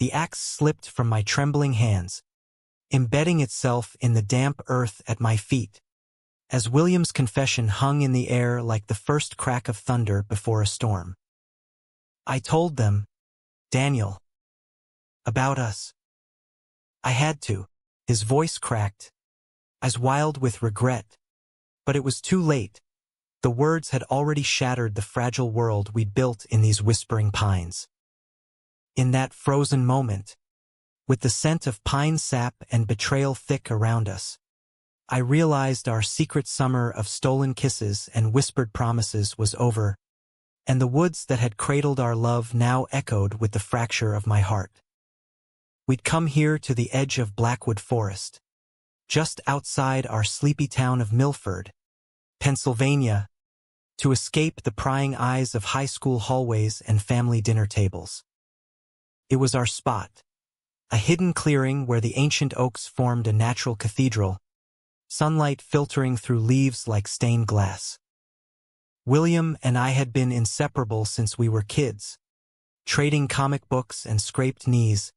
The axe slipped from my trembling hands, embedding itself in the damp earth at my feet, as William's confession hung in the air like the first crack of thunder before a storm. I told them, Daniel, about us. I had to. His voice cracked, as wild with regret. But it was too late. The words had already shattered the fragile world we built in these whispering pines. In that frozen moment, with the scent of pine sap and betrayal thick around us, I realized our secret summer of stolen kisses and whispered promises was over, and the woods that had cradled our love now echoed with the fracture of my heart. We'd come here to the edge of Blackwood Forest, just outside our sleepy town of Milford, Pennsylvania, to escape the prying eyes of high school hallways and family dinner tables. It was our spot, a hidden clearing where the ancient oaks formed a natural cathedral, sunlight filtering through leaves like stained glass. William and I had been inseparable since we were kids, trading comic books and scraped knees,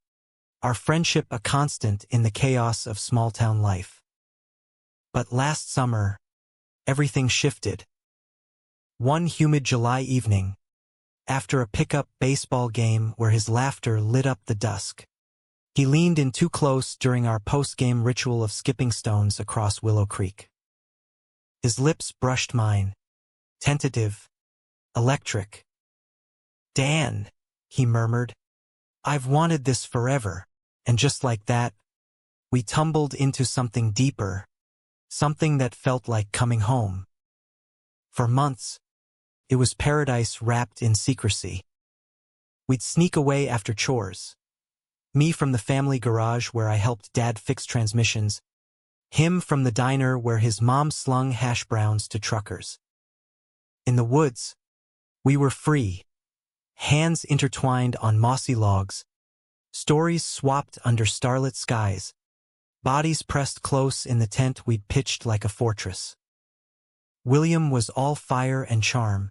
our friendship a constant in the chaos of small-town life. But last summer, everything shifted. One humid July evening, after a pickup baseball game where his laughter lit up the dusk, he leaned in too close during our post-game ritual of skipping stones across Willow Creek. His lips brushed mine, tentative, electric. Dan, he murmured, I've wanted this forever. And just like that, we tumbled into something deeper, something that felt like coming home. For months, it was paradise wrapped in secrecy. We'd sneak away after chores. Me from the family garage where I helped Dad fix transmissions, him from the diner where his mom slung hash browns to truckers. In the woods, we were free, hands intertwined on mossy logs, stories swapped under starlit skies, bodies pressed close in the tent we'd pitched like a fortress. William was all fire and charm,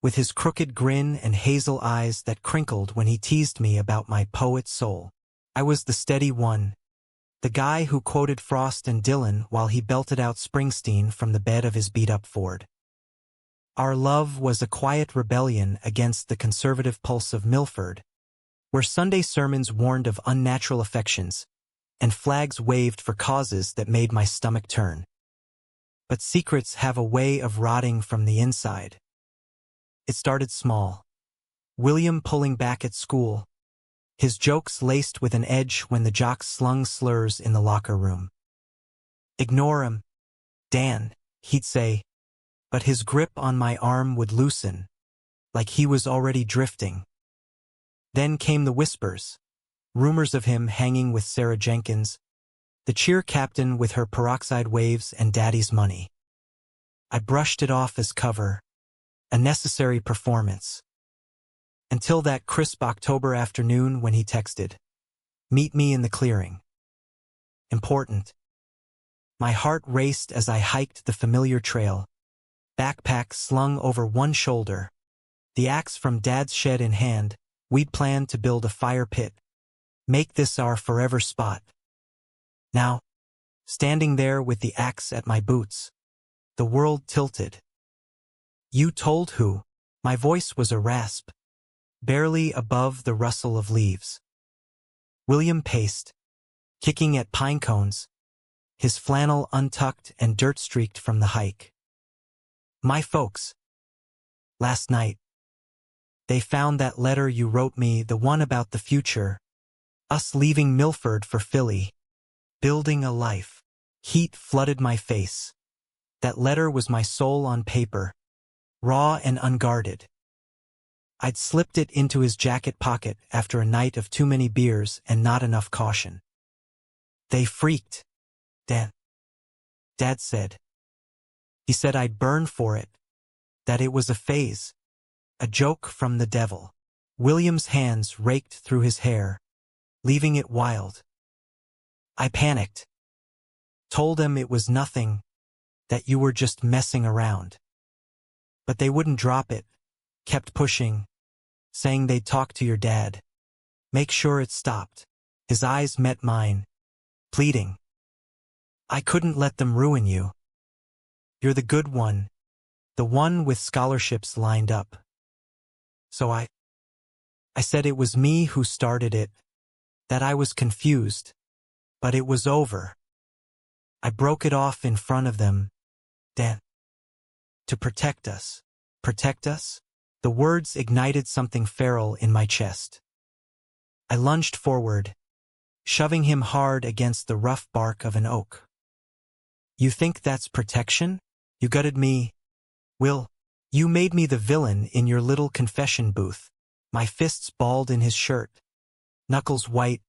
with his crooked grin and hazel eyes that crinkled when he teased me about my poet soul. I was the steady one, the guy who quoted Frost and Dylan while he belted out Springsteen from the bed of his beat-up Ford. Our love was a quiet rebellion against the conservative pulse of Milford, where Sunday sermons warned of unnatural affections, and flags waved for causes that made my stomach turn. But secrets have a way of rotting from the inside. It started small. William pulling back at school, his jokes laced with an edge when the jocks slung slurs in the locker room. Ignore him, Dan, he'd say, but his grip on my arm would loosen, like he was already drifting. Then came the whispers, rumors of him hanging with Sarah Jenkins, the cheer captain with her peroxide waves and Daddy's money. I brushed it off as cover, a necessary performance. Until that crisp October afternoon when he texted, "Meet me in the clearing." Important. My heart raced as I hiked the familiar trail, backpack slung over one shoulder, the axe from Dad's shed in hand. We'd planned to build a fire pit, make this our forever spot. Now, standing there with the axe at my boots, the world tilted. "You told who?" My voice was a rasp, barely above the rustle of leaves. William paced, kicking at pine cones, his flannel untucked and dirt-streaked from the hike. "My folks. Last night. They found that letter you wrote me, the one about the future. Us leaving Milford for Philly. Building a life." Heat flooded my face. That letter was my soul on paper, raw and unguarded. I'd slipped it into his jacket pocket after a night of too many beers and not enough caution. "They freaked, Dan," Dad said. He said I'd burn for it, that it was a phase, a joke from the devil. William's hands raked through his hair, leaving it wild. I panicked. Told him it was nothing, that you were just messing around. But they wouldn't drop it, kept pushing, saying they'd talk to your dad. Make sure it stopped. His eyes met mine, pleading. I couldn't let them ruin you. You're the good one, the one with scholarships lined up. So I said it was me who started it, that I was confused, but it was over. I broke it off in front of them, Dan. To protect us. Protect us? The words ignited something feral in my chest. I lunged forward, shoving him hard against the rough bark of an oak. You think that's protection? You gutted me. Will, you made me the villain in your little confession booth. My fists balled in his shirt, knuckles white,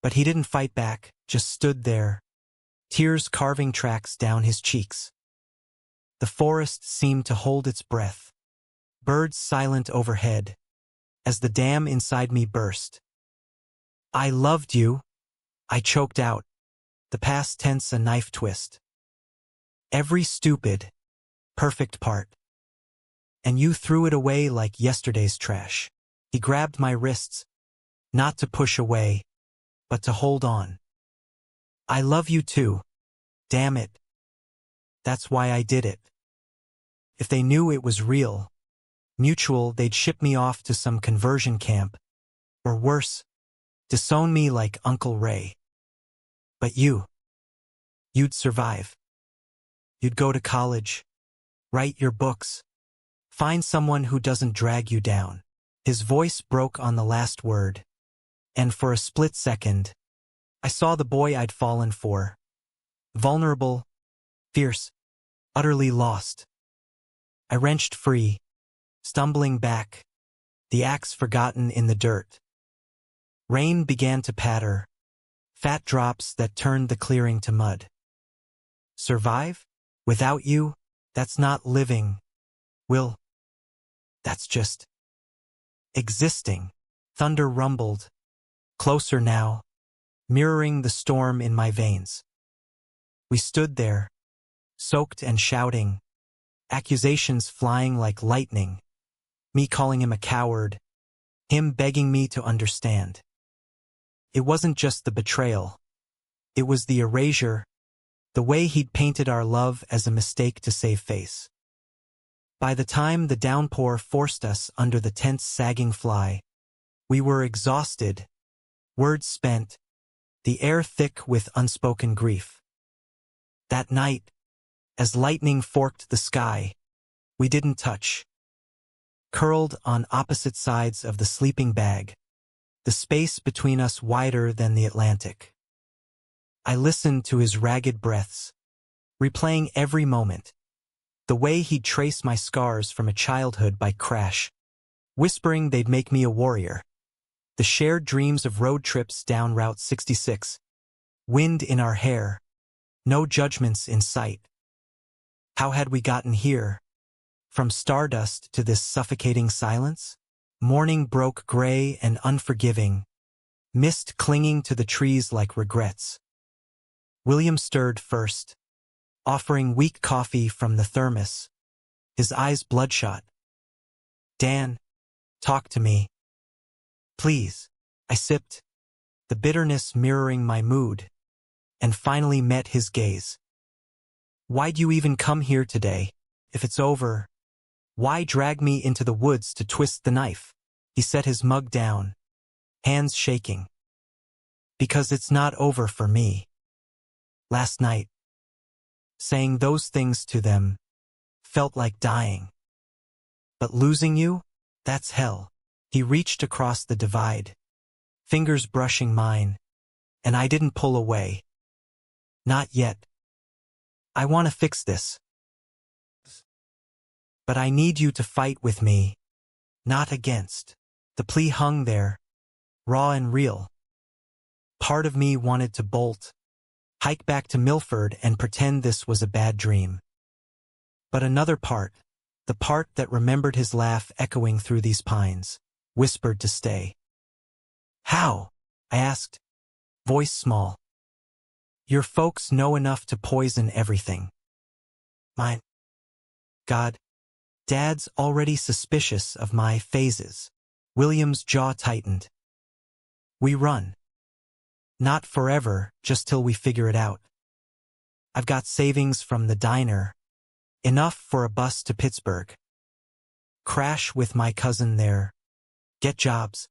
but he didn't fight back, just stood there, tears carving tracks down his cheeks. The forest seemed to hold its breath, birds silent overhead, as the dam inside me burst. I loved you, I choked out, the past tense a knife twist. Every stupid, perfect part. And you threw it away like yesterday's trash. He grabbed my wrists, not to push away, but to hold on. I love you too. Damn it. That's why I did it. If they knew it was real, mutual, they'd ship me off to some conversion camp, or worse, disown me like Uncle Ray. But you'd survive. You'd go to college, write your books, find someone who doesn't drag you down. His voice broke on the last word, and for a split second, I saw the boy I'd fallen for. Vulnerable, fierce, utterly lost. I wrenched free, stumbling back, the axe forgotten in the dirt. Rain began to patter, fat drops that turned the clearing to mud. Survive? Without you? That's not living. Will? That's just existing. Thunder rumbled, closer now, mirroring the storm in my veins. We stood there, soaked and shouting, accusations flying like lightning, me calling him a coward, him begging me to understand. It wasn't just the betrayal. It was the erasure, the way he'd painted our love as a mistake to save face. By the time the downpour forced us under the tent's sagging fly, we were exhausted, words spent, the air thick with unspoken grief. That night, as lightning forked the sky, we didn't touch. Curled on opposite sides of the sleeping bag, the space between us wider than the Atlantic. I listened to his ragged breaths, replaying every moment, the way he'd trace my scars from a childhood by crash, whispering they'd make me a warrior. The shared dreams of road trips down Route 66, wind in our hair, no judgments in sight. How had we gotten here? From stardust to this suffocating silence? Morning broke gray and unforgiving, mist clinging to the trees like regrets. William stirred first, offering weak coffee from the thermos, his eyes bloodshot. Dan, talk to me. Please. I sipped, the bitterness mirroring my mood, and finally met his gaze. Why'd you even come here today? If it's over, why drag me into the woods to twist the knife? He set his mug down, hands shaking. Because it's not over for me. Last night, saying those things to them, felt like dying. But losing you? That's hell. He reached across the divide, fingers brushing mine, and I didn't pull away. Not yet. I want to fix this. But I need you to fight with me, not against. The plea hung there, raw and real. Part of me wanted to bolt, hike back to Milford and pretend this was a bad dream. But another part, the part that remembered his laugh echoing through these pines, whispered to stay. How? I asked, voice small. Your folks know enough to poison everything. Mine. God. Dad's already suspicious of my phases. William's jaw tightened. We run. Not forever, just till we figure it out. I've got savings from the diner, enough for a bus to Pittsburgh. Crash with my cousin there. Get jobs.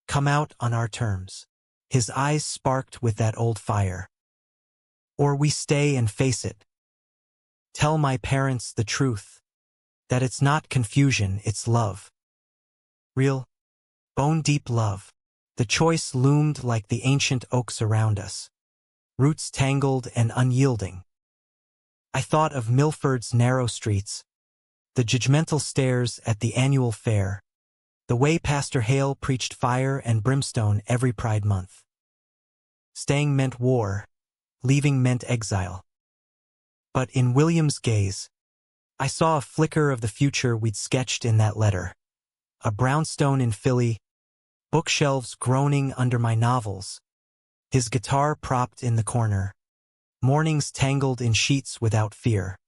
Come out on our terms. His eyes sparked with that old fire. Or we stay and face it. Tell my parents the truth. That it's not confusion, it's love. Real, bone-deep love. The choice loomed like the ancient oaks around us, roots tangled and unyielding. I thought of Milford's narrow streets, the judgmental stares at the annual fair, the way Pastor Hale preached fire and brimstone every Pride Month. Staying meant war, leaving meant exile. But in William's gaze, I saw a flicker of the future we'd sketched in that letter. A brownstone in Philly, bookshelves groaning under my novels, his guitar propped in the corner, mornings tangled in sheets without fear.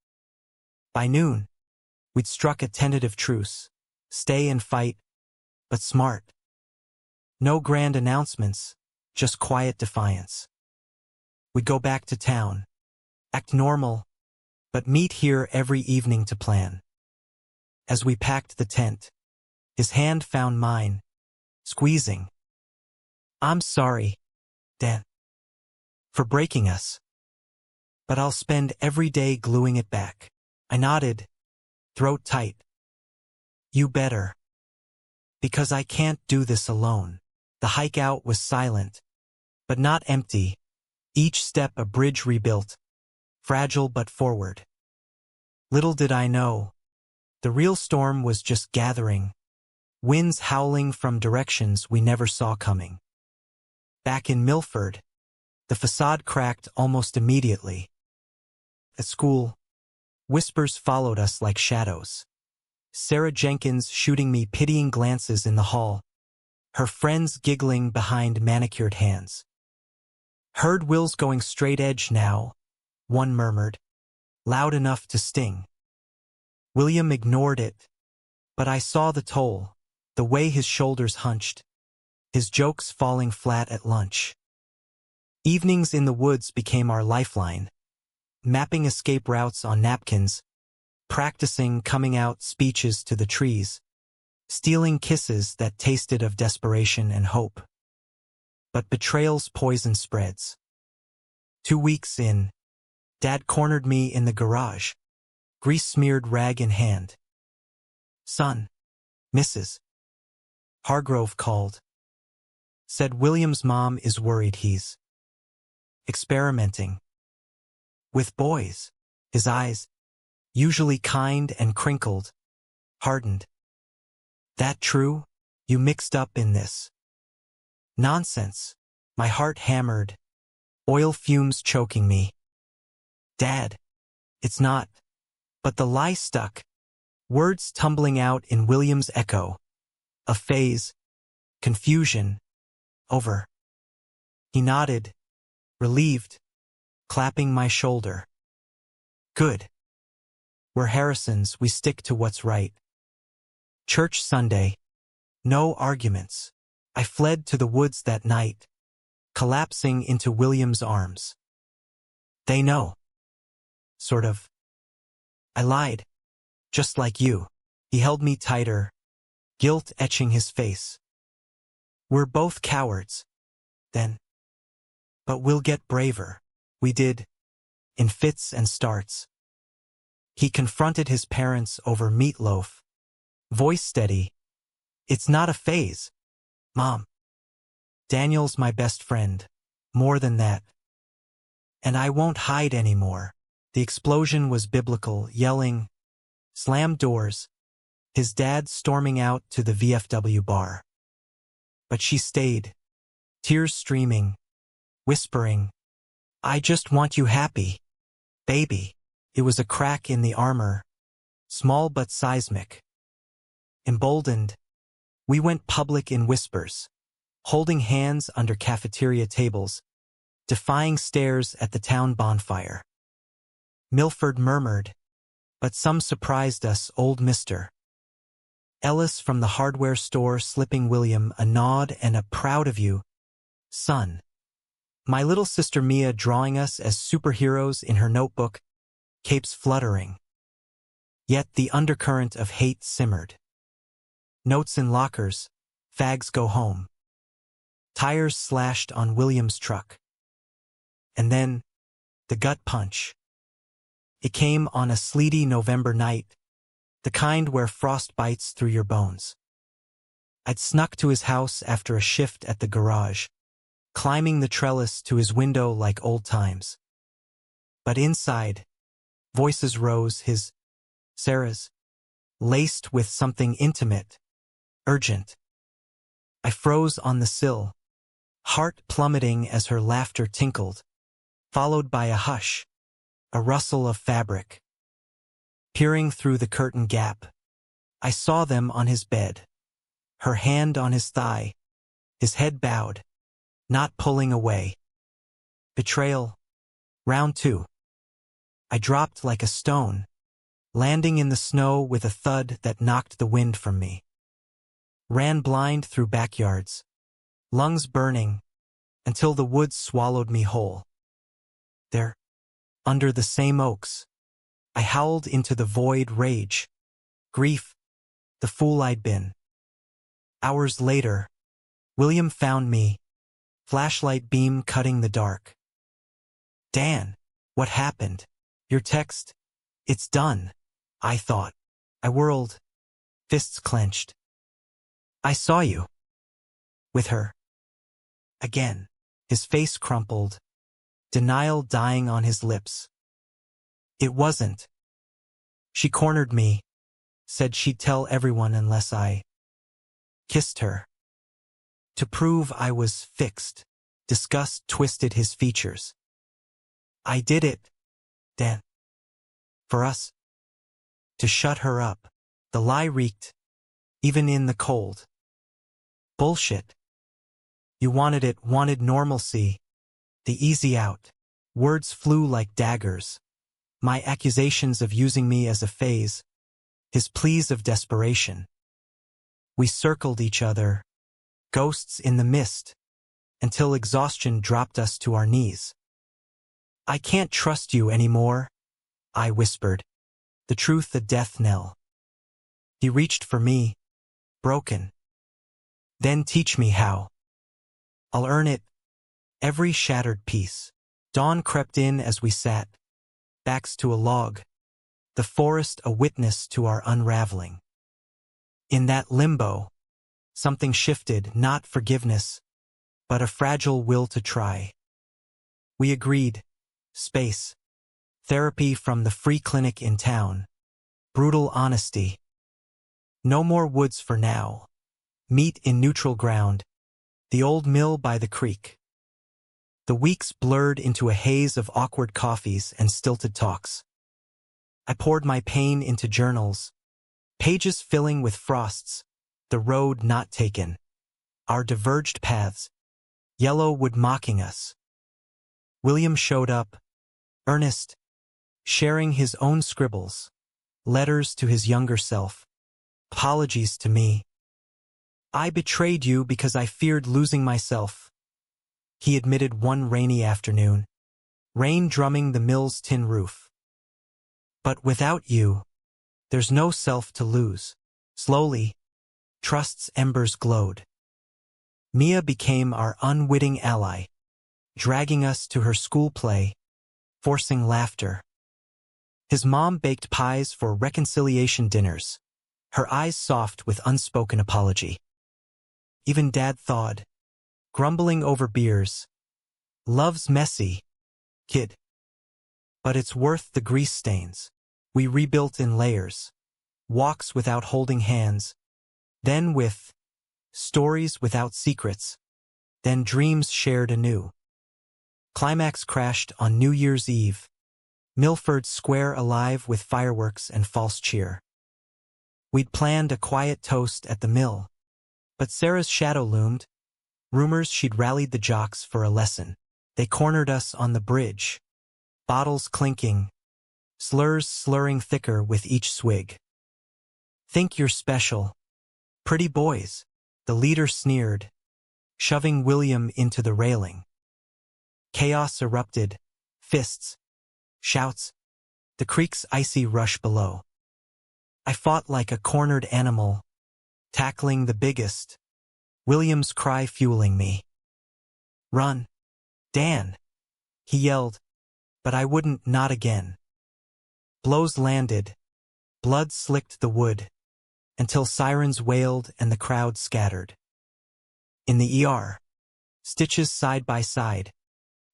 By noon, we'd struck a tentative truce, stay and fight, but smart. No grand announcements, just quiet defiance. We'd go back to town, act normal, but meet here every evening to plan. As we packed the tent, his hand found mine, squeezing. I'm sorry, Dan, for breaking us, but I'll spend every day gluing it back. I nodded, throat tight. You better. Because I can't do this alone. The hike out was silent, but not empty. Each step a bridge rebuilt, fragile but forward. Little did I know, the real storm was just gathering, winds howling from directions we never saw coming. Back in Milford, the facade cracked almost immediately. At school, whispers followed us like shadows. Sarah Jenkins shooting me pitying glances in the hall, her friends giggling behind manicured hands. Heard Will's going straight edge now, one murmured, loud enough to sting. William ignored it, but I saw the toll, the way his shoulders hunched, his jokes falling flat at lunch. Evenings in the woods became our lifeline, mapping escape routes on napkins, practicing coming out speeches to the trees, stealing kisses that tasted of desperation and hope. But betrayal's poison spreads. 2 weeks in, Dad cornered me in the garage, grease-smeared rag in hand. Son, Mrs. Hargrove called. Said William's mom is worried he's experimenting with boys. His eyes, usually kind and crinkled, hardened. That true? You mixed up in this? Nonsense. My heart hammered, oil fumes choking me. Dad, it's not. But the lie stuck, words tumbling out in William's echo. A phase, confusion, over. He nodded, relieved, clapping my shoulder. Good. We're Harrisons, we stick to what's right. Church Sunday. No arguments. I fled to the woods that night, collapsing into William's arms. They know. Sort of. I lied. Just like you. He held me tighter, guilt etching his face. We're both cowards, then. But we'll get braver. We did, in fits and starts. He confronted his parents over meatloaf, voice steady. It's not a phase, Mom. Daniel's my best friend, more than that. And I won't hide anymore. The explosion was biblical, yelling, slam doors, his dad storming out to the VFW bar. But she stayed, tears streaming, whispering, I just want you happy, baby. It was a crack in the armor, small but seismic. Emboldened, we went public in whispers, holding hands under cafeteria tables, defying stares at the town bonfire. Milford murmured, but some surprised us, old Mr. Ellis from the hardware store slipping William a nod and a proud of you Son. My little sister Mia drawing us as superheroes in her notebook, capes fluttering. Yet the undercurrent of hate simmered. Notes in lockers, fags go home. Tires slashed on William's truck. And then, the gut punch. It came on a sleety November night, the kind where frost bites through your bones. I'd snuck to his house after a shift at the garage, climbing the trellis to his window like old times. But inside, voices rose, his, Sarah's, laced with something intimate, urgent. I froze on the sill, heart plummeting as her laughter tinkled, followed by a hush, a rustle of fabric. Peering through the curtain gap, I saw them on his bed, her hand on his thigh, his head bowed, not pulling away. Betrayal. Round 2. I dropped like a stone, landing in the snow with a thud that knocked the wind from me. Ran blind through backyards, lungs burning, until the woods swallowed me whole. There, under the same oaks, I howled into the void rage, grief, the fool I'd been. Hours later, William found me, flashlight beam cutting the dark. Dan, what happened? Your text? It's done, I thought. I whirled, fists clenched. I saw you. With her. Again, his face crumpled, denial dying on his lips. It wasn't. She cornered me, said she'd tell everyone unless I kissed her. To prove I was fixed, disgust twisted his features. I did it, Dan. For us. To shut her up. The lie reeked, even in the cold. Bullshit. You wanted it, wanted normalcy, the easy out. Words flew like daggers. My accusations of using me as a phase, his pleas of desperation. We circled each other, ghosts in the mist, until exhaustion dropped us to our knees. I can't trust you anymore, I whispered, the truth a death knell. He reached for me, broken. Then teach me how. I'll earn it, every shattered piece. Dawn crept in as we sat, backs to a log, the forest a witness to our unraveling. In that limbo, something shifted, not forgiveness, but a fragile will to try. We agreed. Space. Therapy from the free clinic in town. Brutal honesty. No more woods for now. Meet in neutral ground. The old mill by the creek. The weeks blurred into a haze of awkward coffees and stilted talks. I poured my pain into journals, pages filling with frosts, the road not taken, our diverged paths, yellow wood mocking us. William showed up, earnest, sharing his own scribbles, letters to his younger self, apologies to me. I betrayed you because I feared losing myself, he admitted one rainy afternoon, rain drumming the mill's tin roof. But without you, there's no self to lose. Slowly, trust's embers glowed. Mia became our unwitting ally, dragging us to her school play, forcing laughter. His mom baked pies for reconciliation dinners, her eyes soft with unspoken apology. Even Dad thawed, grumbling over beers. Love's messy, kid. But it's worth the grease stains. We rebuilt in layers, walks without holding hands, then with stories without secrets, then dreams shared anew. Climax crashed on New Year's Eve, Milford Square alive with fireworks and false cheer. We'd planned a quiet toast at the mill, but Sarah's shadow loomed, rumors she'd rallied the jocks for a lesson. They cornered us on the bridge, bottles clinking, slurs slurring thicker with each swig. Think you're special. Pretty boys, the leader sneered, shoving William into the railing. Chaos erupted, fists, shouts, the creek's icy rush below. I fought like a cornered animal, tackling the biggest, William's cry fueling me. "Run, Dan!" he yelled, but I wouldn't, not again. Blows landed, blood slicked the wood, until sirens wailed and the crowd scattered. In the ER, stitches side by side,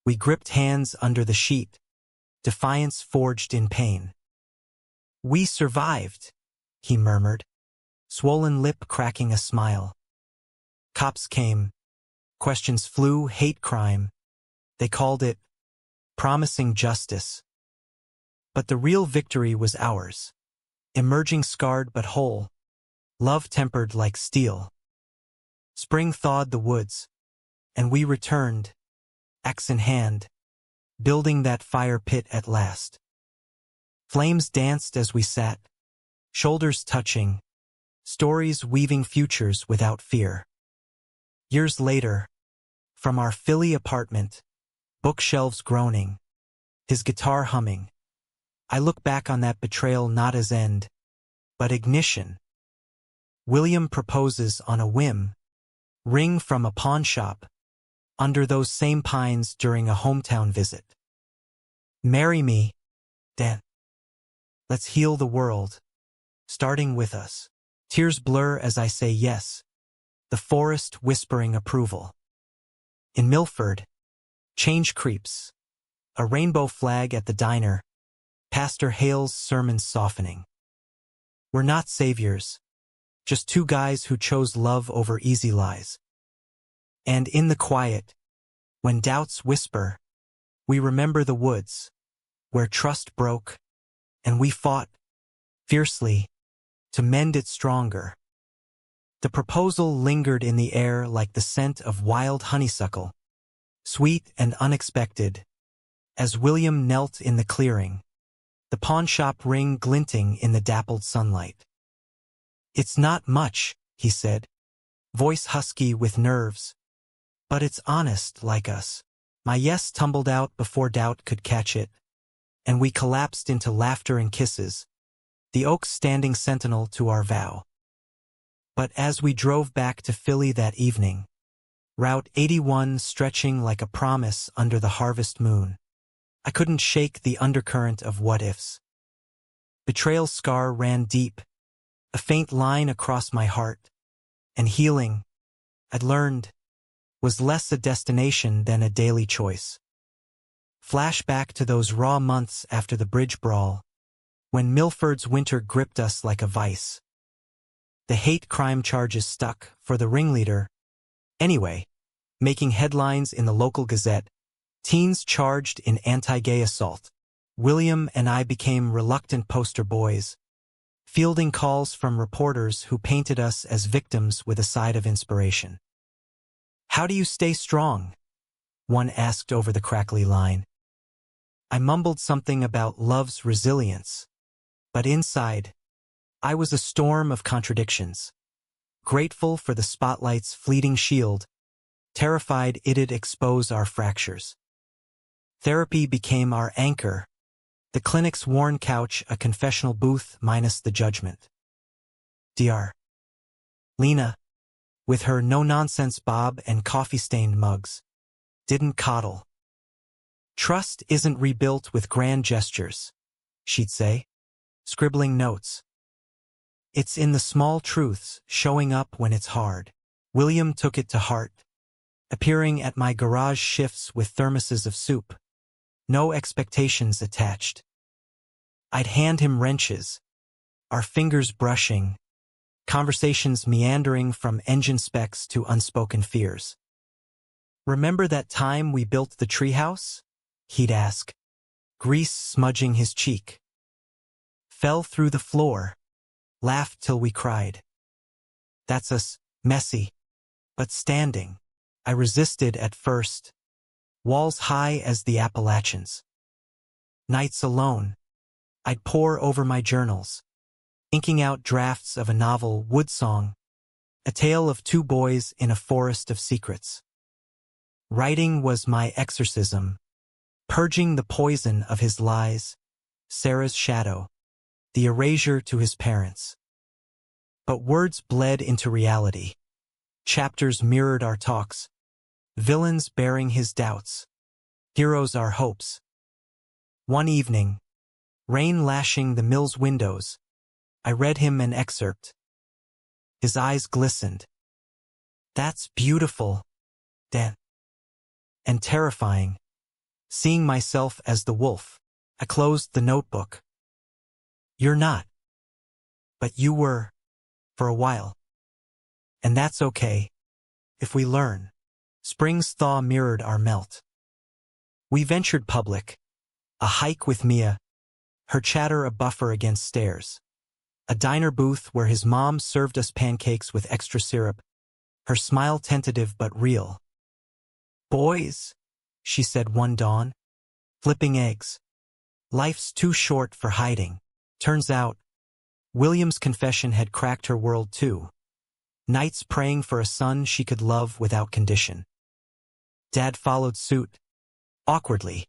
we gripped hands under the sheet, defiance forged in pain. "We survived," he murmured, swollen lip cracking a smile. Cops came. Questions flew, hate crime. They called it promising justice. But the real victory was ours. Emerging scarred but whole. Love tempered like steel. Spring thawed the woods, and we returned, axe in hand, building that fire pit at last. Flames danced as we sat, shoulders touching, stories weaving futures without fear. Years later, from our Philly apartment, bookshelves groaning, his guitar humming, I look back on that betrayal not as end, but ignition. William proposes on a whim, ring from a pawn shop, under those same pines during a hometown visit. "Marry me, Dan. Let's heal the world, starting with us." Tears blur as I say yes, the forest whispering approval. In Milford, change creeps, a rainbow flag at the diner, Pastor Hale's sermons softening. We're not saviors, just two guys who chose love over easy lies. And in the quiet, when doubts whisper, we remember the woods, where trust broke, and we fought, fiercely, to mend it stronger. The proposal lingered in the air like the scent of wild honeysuckle, sweet and unexpected, as William knelt in the clearing, the pawnshop ring glinting in the dappled sunlight. "It's not much," he said, voice husky with nerves, "but it's honest like us." My yes tumbled out before doubt could catch it, and we collapsed into laughter and kisses, the oaks standing sentinel to our vow. But as we drove back to Philly that evening, Route 81 stretching like a promise under the harvest moon, I couldn't shake the undercurrent of what-ifs. Betrayal's scar ran deep, a faint line across my heart, and healing, I'd learned, was less a destination than a daily choice. Flashback to those raw months after the bridge brawl, when Milford's winter gripped us like a vice. The hate crime charges stuck for the ringleader. Anyway, making headlines in the local gazette, teens charged in anti-gay assault. William and I became reluctant poster boys, fielding calls from reporters who painted us as victims with a side of inspiration. "How do you stay strong?" one asked over the crackly line. I mumbled something about love's resilience, but inside, I was a storm of contradictions. Grateful for the spotlight's fleeting shield, terrified it'd expose our fractures. Therapy became our anchor, the clinic's worn couch a confessional booth minus the judgment. Dr. Lena, with her no-nonsense bob and coffee-stained mugs, didn't coddle. "Trust isn't rebuilt with grand gestures," she'd say, scribbling notes. "It's in the small truths, showing up when it's hard." William took it to heart, appearing at my garage shifts with thermoses of soup, no expectations attached. I'd hand him wrenches, our fingers brushing, conversations meandering from engine specs to unspoken fears. "Remember that time we built the treehouse?" he'd ask, grease smudging his cheek. "Fell through the floor, laughed till we cried. That's us, messy, but standing." I resisted at first, walls high as the Appalachians. Nights alone, I'd pore over my journals, inking out drafts of a novel, Woodsong, A tale of two boys in a forest of secrets. Writing was my exorcism, purging the poison of his lies, Sarah's shadow, the erasure to his parents. But words bled into reality. Chapters mirrored our talks, villains bearing his doubts, heroes our hopes. One evening, rain lashing the mill's windows, I read him an excerpt. His eyes glistened. "That's beautiful, Dan." And terrifying. Seeing myself as the wolf, I closed the notebook. "You're not. But you were, for a while. And that's okay, if we learn." Spring's thaw mirrored our melt. We ventured public. A hike with Mia, her chatter a buffer against stares. A diner booth where his mom served us pancakes with extra syrup, her smile tentative but real. "Boys," she said one dawn, flipping eggs. "Life's too short for hiding." Turns out, William's confession had cracked her world too. Nights praying for a son she could love without condition. Dad followed suit, awkwardly.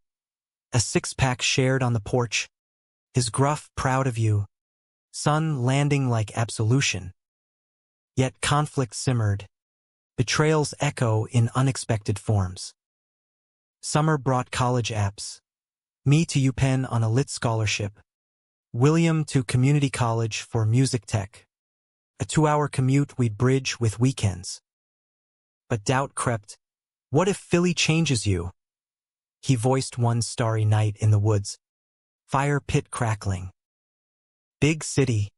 A six-pack shared on the porch, his gruff "proud of you," son landing like absolution. Yet conflict simmered, betrayals echo in unexpected forms. Summer brought college apps. Me to UPenn on a lit scholarship. William to community college for music tech. A 2-hour commute we'd bridge with weekends. But doubt crept. "What if Philly changes you?" He voiced one starry night in the woods. Fire pit crackling. "Big city.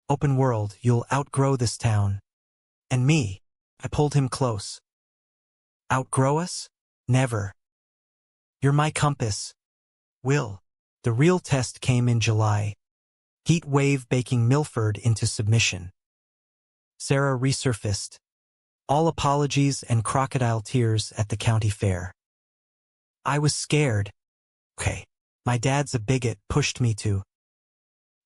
Open world, you'll outgrow this town." And me, I pulled him close. "Outgrow us? Never. You're my compass, Will." The real test came in July. Heat wave baking Milford into submission. Sarah resurfaced. All apologies and crocodile tears at the county fair. I was scared. "Okay, my dad's a bigot," pushed me to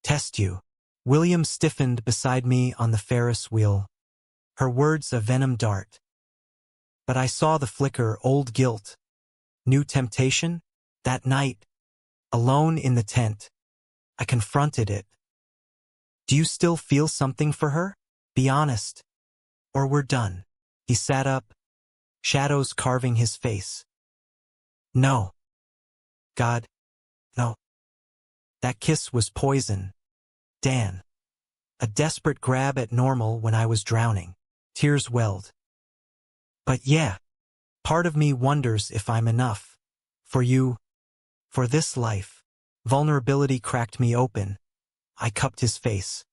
test you. William stiffened beside me on the Ferris wheel, her words a venom dart. But I saw the flicker, old guilt, new temptation. That night, alone in the tent, I confronted it. "Do you still feel something for her? Be honest, or we're done." He sat up, shadows carving his face. "No. God, no. That kiss was poison, Dan. A desperate grab at normal when I was drowning." Tears welled. "But yeah, part of me wonders if I'm enough. For you, for this life." Vulnerability cracked me open. I cupped his face.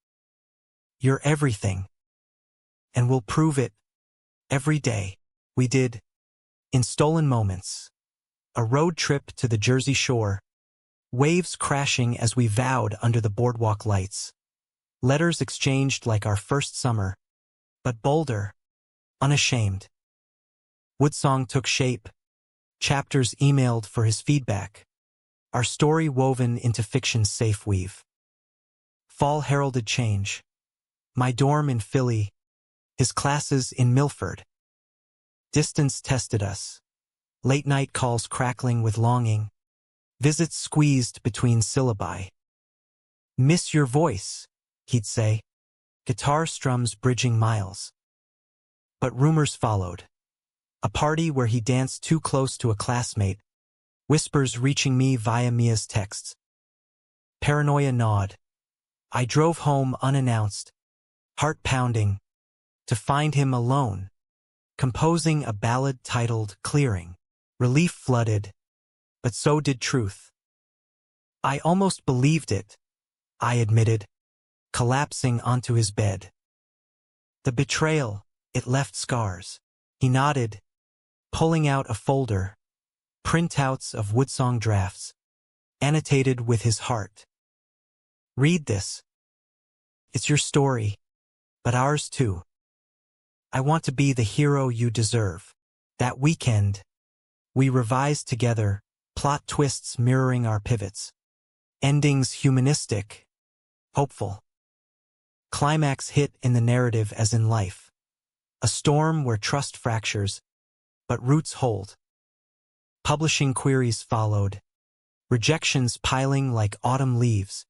"You're everything. And we'll prove it. Every day." We did. In stolen moments. A road trip to the Jersey Shore. Waves crashing as we vowed under the boardwalk lights. Letters exchanged like our first summer. But bolder. Unashamed. Woodsong took shape. Chapters emailed for his feedback. Our story woven into fiction's safe weave. Fall heralded change. My dorm in Philly. His classes in Milford. Distance tested us. Late-night calls crackling with longing. Visits squeezed between syllabi. "Miss your voice," he'd say. Guitar strums bridging miles. But rumors followed. A party where he danced too close to a classmate. Whispers reaching me via Mia's texts. Paranoia gnawed. I drove home unannounced, heart pounding, to find him alone, composing a ballad titled "Clearing." Relief flooded, but so did truth. I almost believed it, I admitted, collapsing onto his bed. The betrayal, it left scars. He nodded, pulling out a folder, printouts of Woodsong drafts, annotated with his heart. "Read this. It's your story, but ours too. I want to be the hero you deserve." That weekend, we revised together, plot twists mirroring our pivots. Endings humanistic, hopeful. Climax hit in the narrative as in life. A storm where trust fractures, but roots hold. Publishing queries followed, rejections piling like autumn leaves,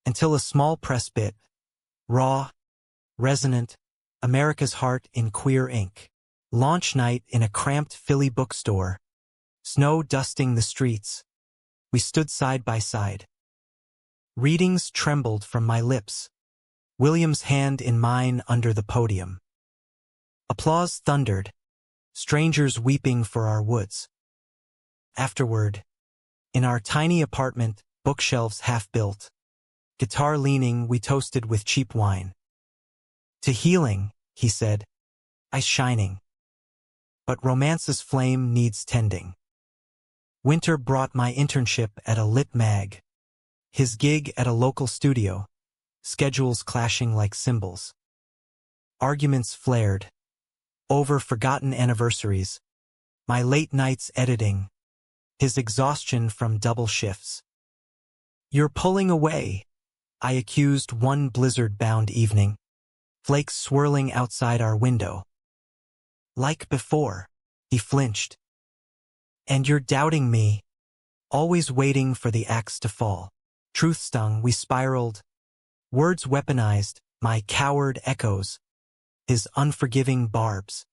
until a small press bit, raw, resonant, America's heart in queer ink. Launch night in a cramped Philly bookstore, snow dusting the streets. We stood side by side. Readings trembled from my lips, William's hand in mine under the podium. Applause thundered, strangers weeping for our woods. Afterward, in our tiny apartment, bookshelves half-built, guitar leaning, we toasted with cheap wine. To healing, he said, ice shining. But romance's flame needs tending. Winter brought my internship at a lit mag, his gig at a local studio, schedules clashing like cymbals. Arguments flared, over forgotten anniversaries, my late nights editing, his exhaustion from double shifts. You're pulling away, I accused one blizzard-bound evening, flakes swirling outside our window. Like before, he flinched. And you're doubting me, always waiting for the axe to fall. Truth stung, we spiraled, words weaponized, my coward echoes, his unforgiving barbs.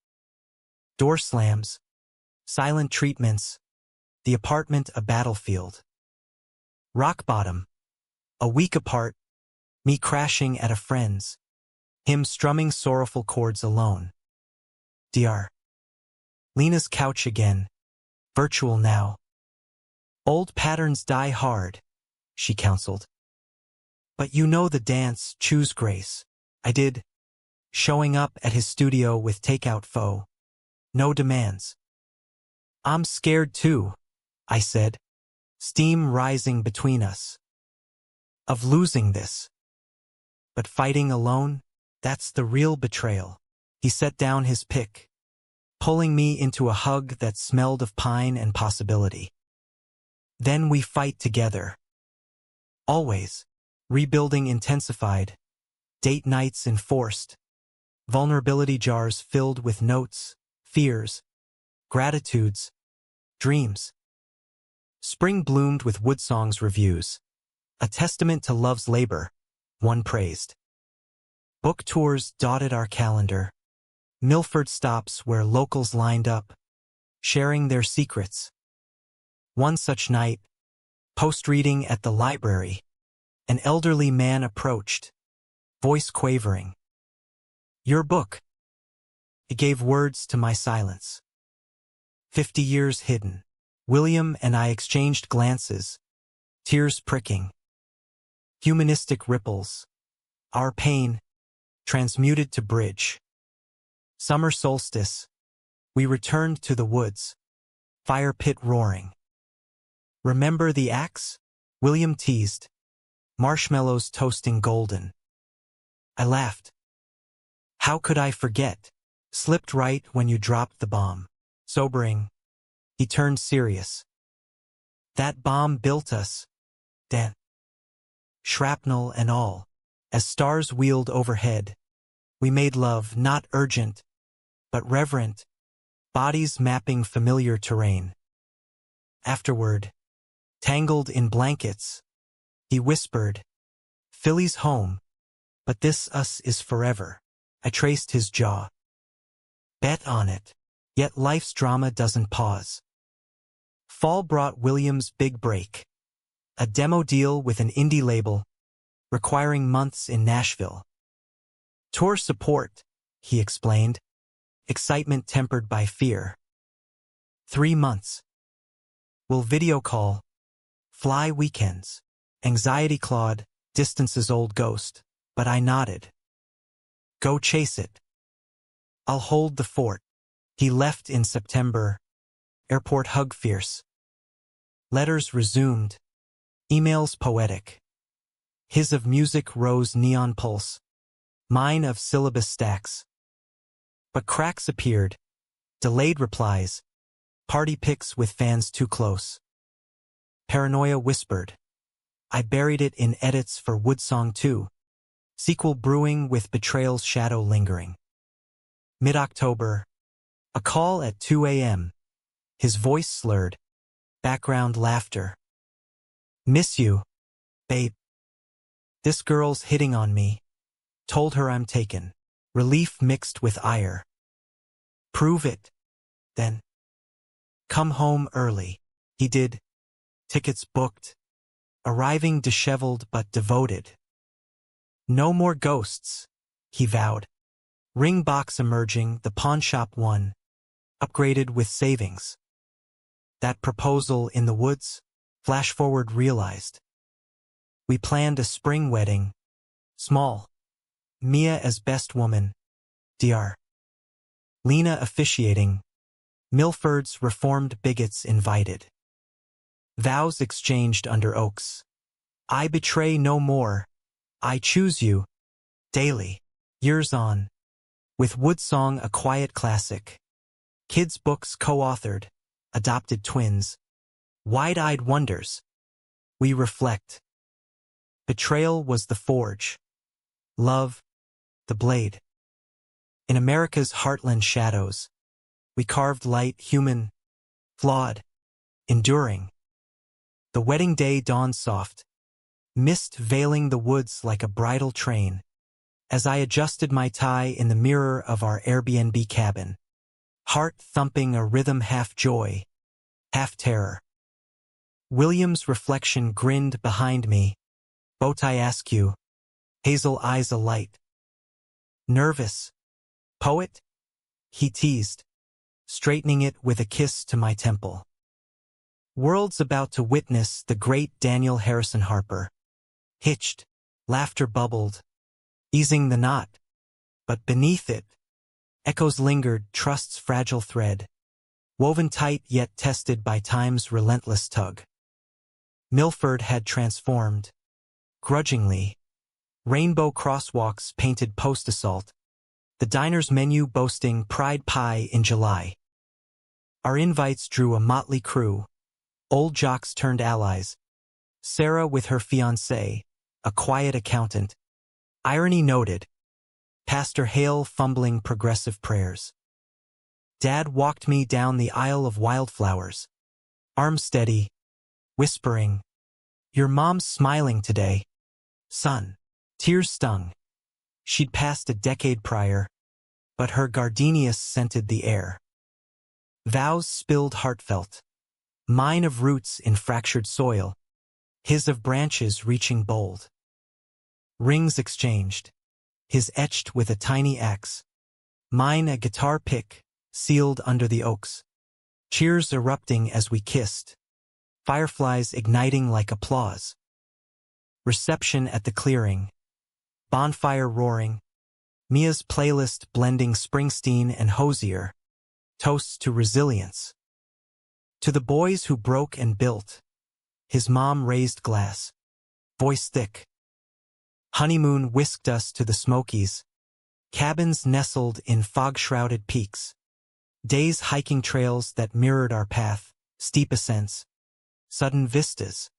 Door slams, silent treatments, the apartment a battlefield. Rock bottom, a week apart, me crashing at a friend's, him strumming sorrowful chords alone. Dr. Lena's couch again, virtual now. Old patterns die hard, she counseled. But you know the dance, choose grace. I did, showing up at his studio with takeout foe. No demands. I'm scared too, I said, steam rising between us. Of losing this. But fighting alone, that's the real betrayal. He set down his pick, pulling me into a hug that smelled of pine and possibility. Then we fight together. Always. Rebuilding intensified. Date nights enforced. Vulnerability jars filled with notes, fears, gratitudes, dreams. Spring bloomed with Woodsong's reviews. A testament to love's labor, one praised. Book tours dotted our calendar. Milford stops where locals lined up, sharing their secrets. One such night, post-reading at the library, an elderly man approached, voice quavering. Your book. It gave words to my silence. 50 years hidden. William and I exchanged glances, tears pricking. Humanistic ripples. Our pain, transmuted to bridge. Summer solstice. We returned to the woods, fire pit roaring. Remember the axe? William teased, marshmallows toasting golden. I laughed. How could I forget? Slipped right when you dropped the bomb. Sobering, he turned serious. That bomb built us, Dan. Shrapnel and all. As stars wheeled overhead, we made love not urgent, but reverent, bodies mapping familiar terrain. Afterward, tangled in blankets, he whispered, Philly's home, but this us is forever. I traced his jaw. Bet on it. Yet life's drama doesn't pause. Fall brought William's big break. A demo deal with an indie label, requiring months in Nashville. Tour support, he explained, excitement tempered by fear. 3 months. We'll video call, fly weekends. Anxiety clawed, distance's old ghost, but I nodded. Go chase it. I'll hold the fort. He left in September. Airport hug fierce. Letters resumed. Emails poetic. His of music rose neon pulse. Mine of syllabus stacks. But cracks appeared. Delayed replies. Party pics with fans too close. Paranoia whispered. I buried it in edits for Woodsong 2. Sequel brewing with betrayal's shadow lingering. Mid-October. A call at 2 a.m. His voice slurred. Background laughter. Miss you, babe. This girl's hitting on me. Told her I'm taken. Relief mixed with ire. Prove it. Then. Come home early. He did. Tickets booked. Arriving disheveled but devoted. No more ghosts, he vowed. Ring box emerging, the pawnshop won. Upgraded with savings. That proposal in the woods, flash forward realized. We planned a spring wedding. Small. Mia as best woman. Dr. Lena officiating. Milford's reformed bigots invited. Vows exchanged under oaks. I betray no more. I choose you. Daily. Years on. With Woodsong a quiet classic. Kids' books co-authored. Adopted twins. Wide-eyed wonders. We reflect. Betrayal was the forge. Love, the blade. In America's heartland shadows, we carved light, human, flawed, enduring. The wedding day dawned soft, mist veiling the woods like a bridal train, as I adjusted my tie in the mirror of our Airbnb cabin, heart thumping a rhythm half joy, half terror. William's reflection grinned behind me, bowtie askew, hazel eyes alight. Nervous. Poet? He teased, straightening it with a kiss to my temple. World's about to witness the great Daniel Harrison Harper. Hitched, laughter bubbled, easing the knot. But beneath it, echoes lingered, trust's fragile thread, woven tight yet tested by time's relentless tug. Milford had transformed. Grudgingly, rainbow crosswalks painted post-assault, the diner's menu boasting Pride Pie in July. Our invites drew a motley crew, old jocks turned allies, Sarah with her fiancé, a quiet accountant, irony noted, Pastor Hale fumbling progressive prayers. Dad walked me down the aisle of wildflowers, arm steady, whispering, "Your mom's smiling today, son." Tears stung. She'd passed a decade prior, but her gardenias scented the air. Vows spilled heartfelt, mine of roots in fractured soil, his of branches reaching bold. Rings exchanged, his etched with a tiny axe, mine a guitar pick, sealed under the oaks. Cheers erupting as we kissed, fireflies igniting like applause. Reception at the clearing, bonfire roaring, Mia's playlist blending Springsteen and Hozier, toasts to resilience. To the boys who broke and built, his mom raised glass, voice thick. Honeymoon whisked us to the Smokies, cabins nestled in fog-shrouded peaks, days hiking trails that mirrored our path, steep ascents, sudden vistas.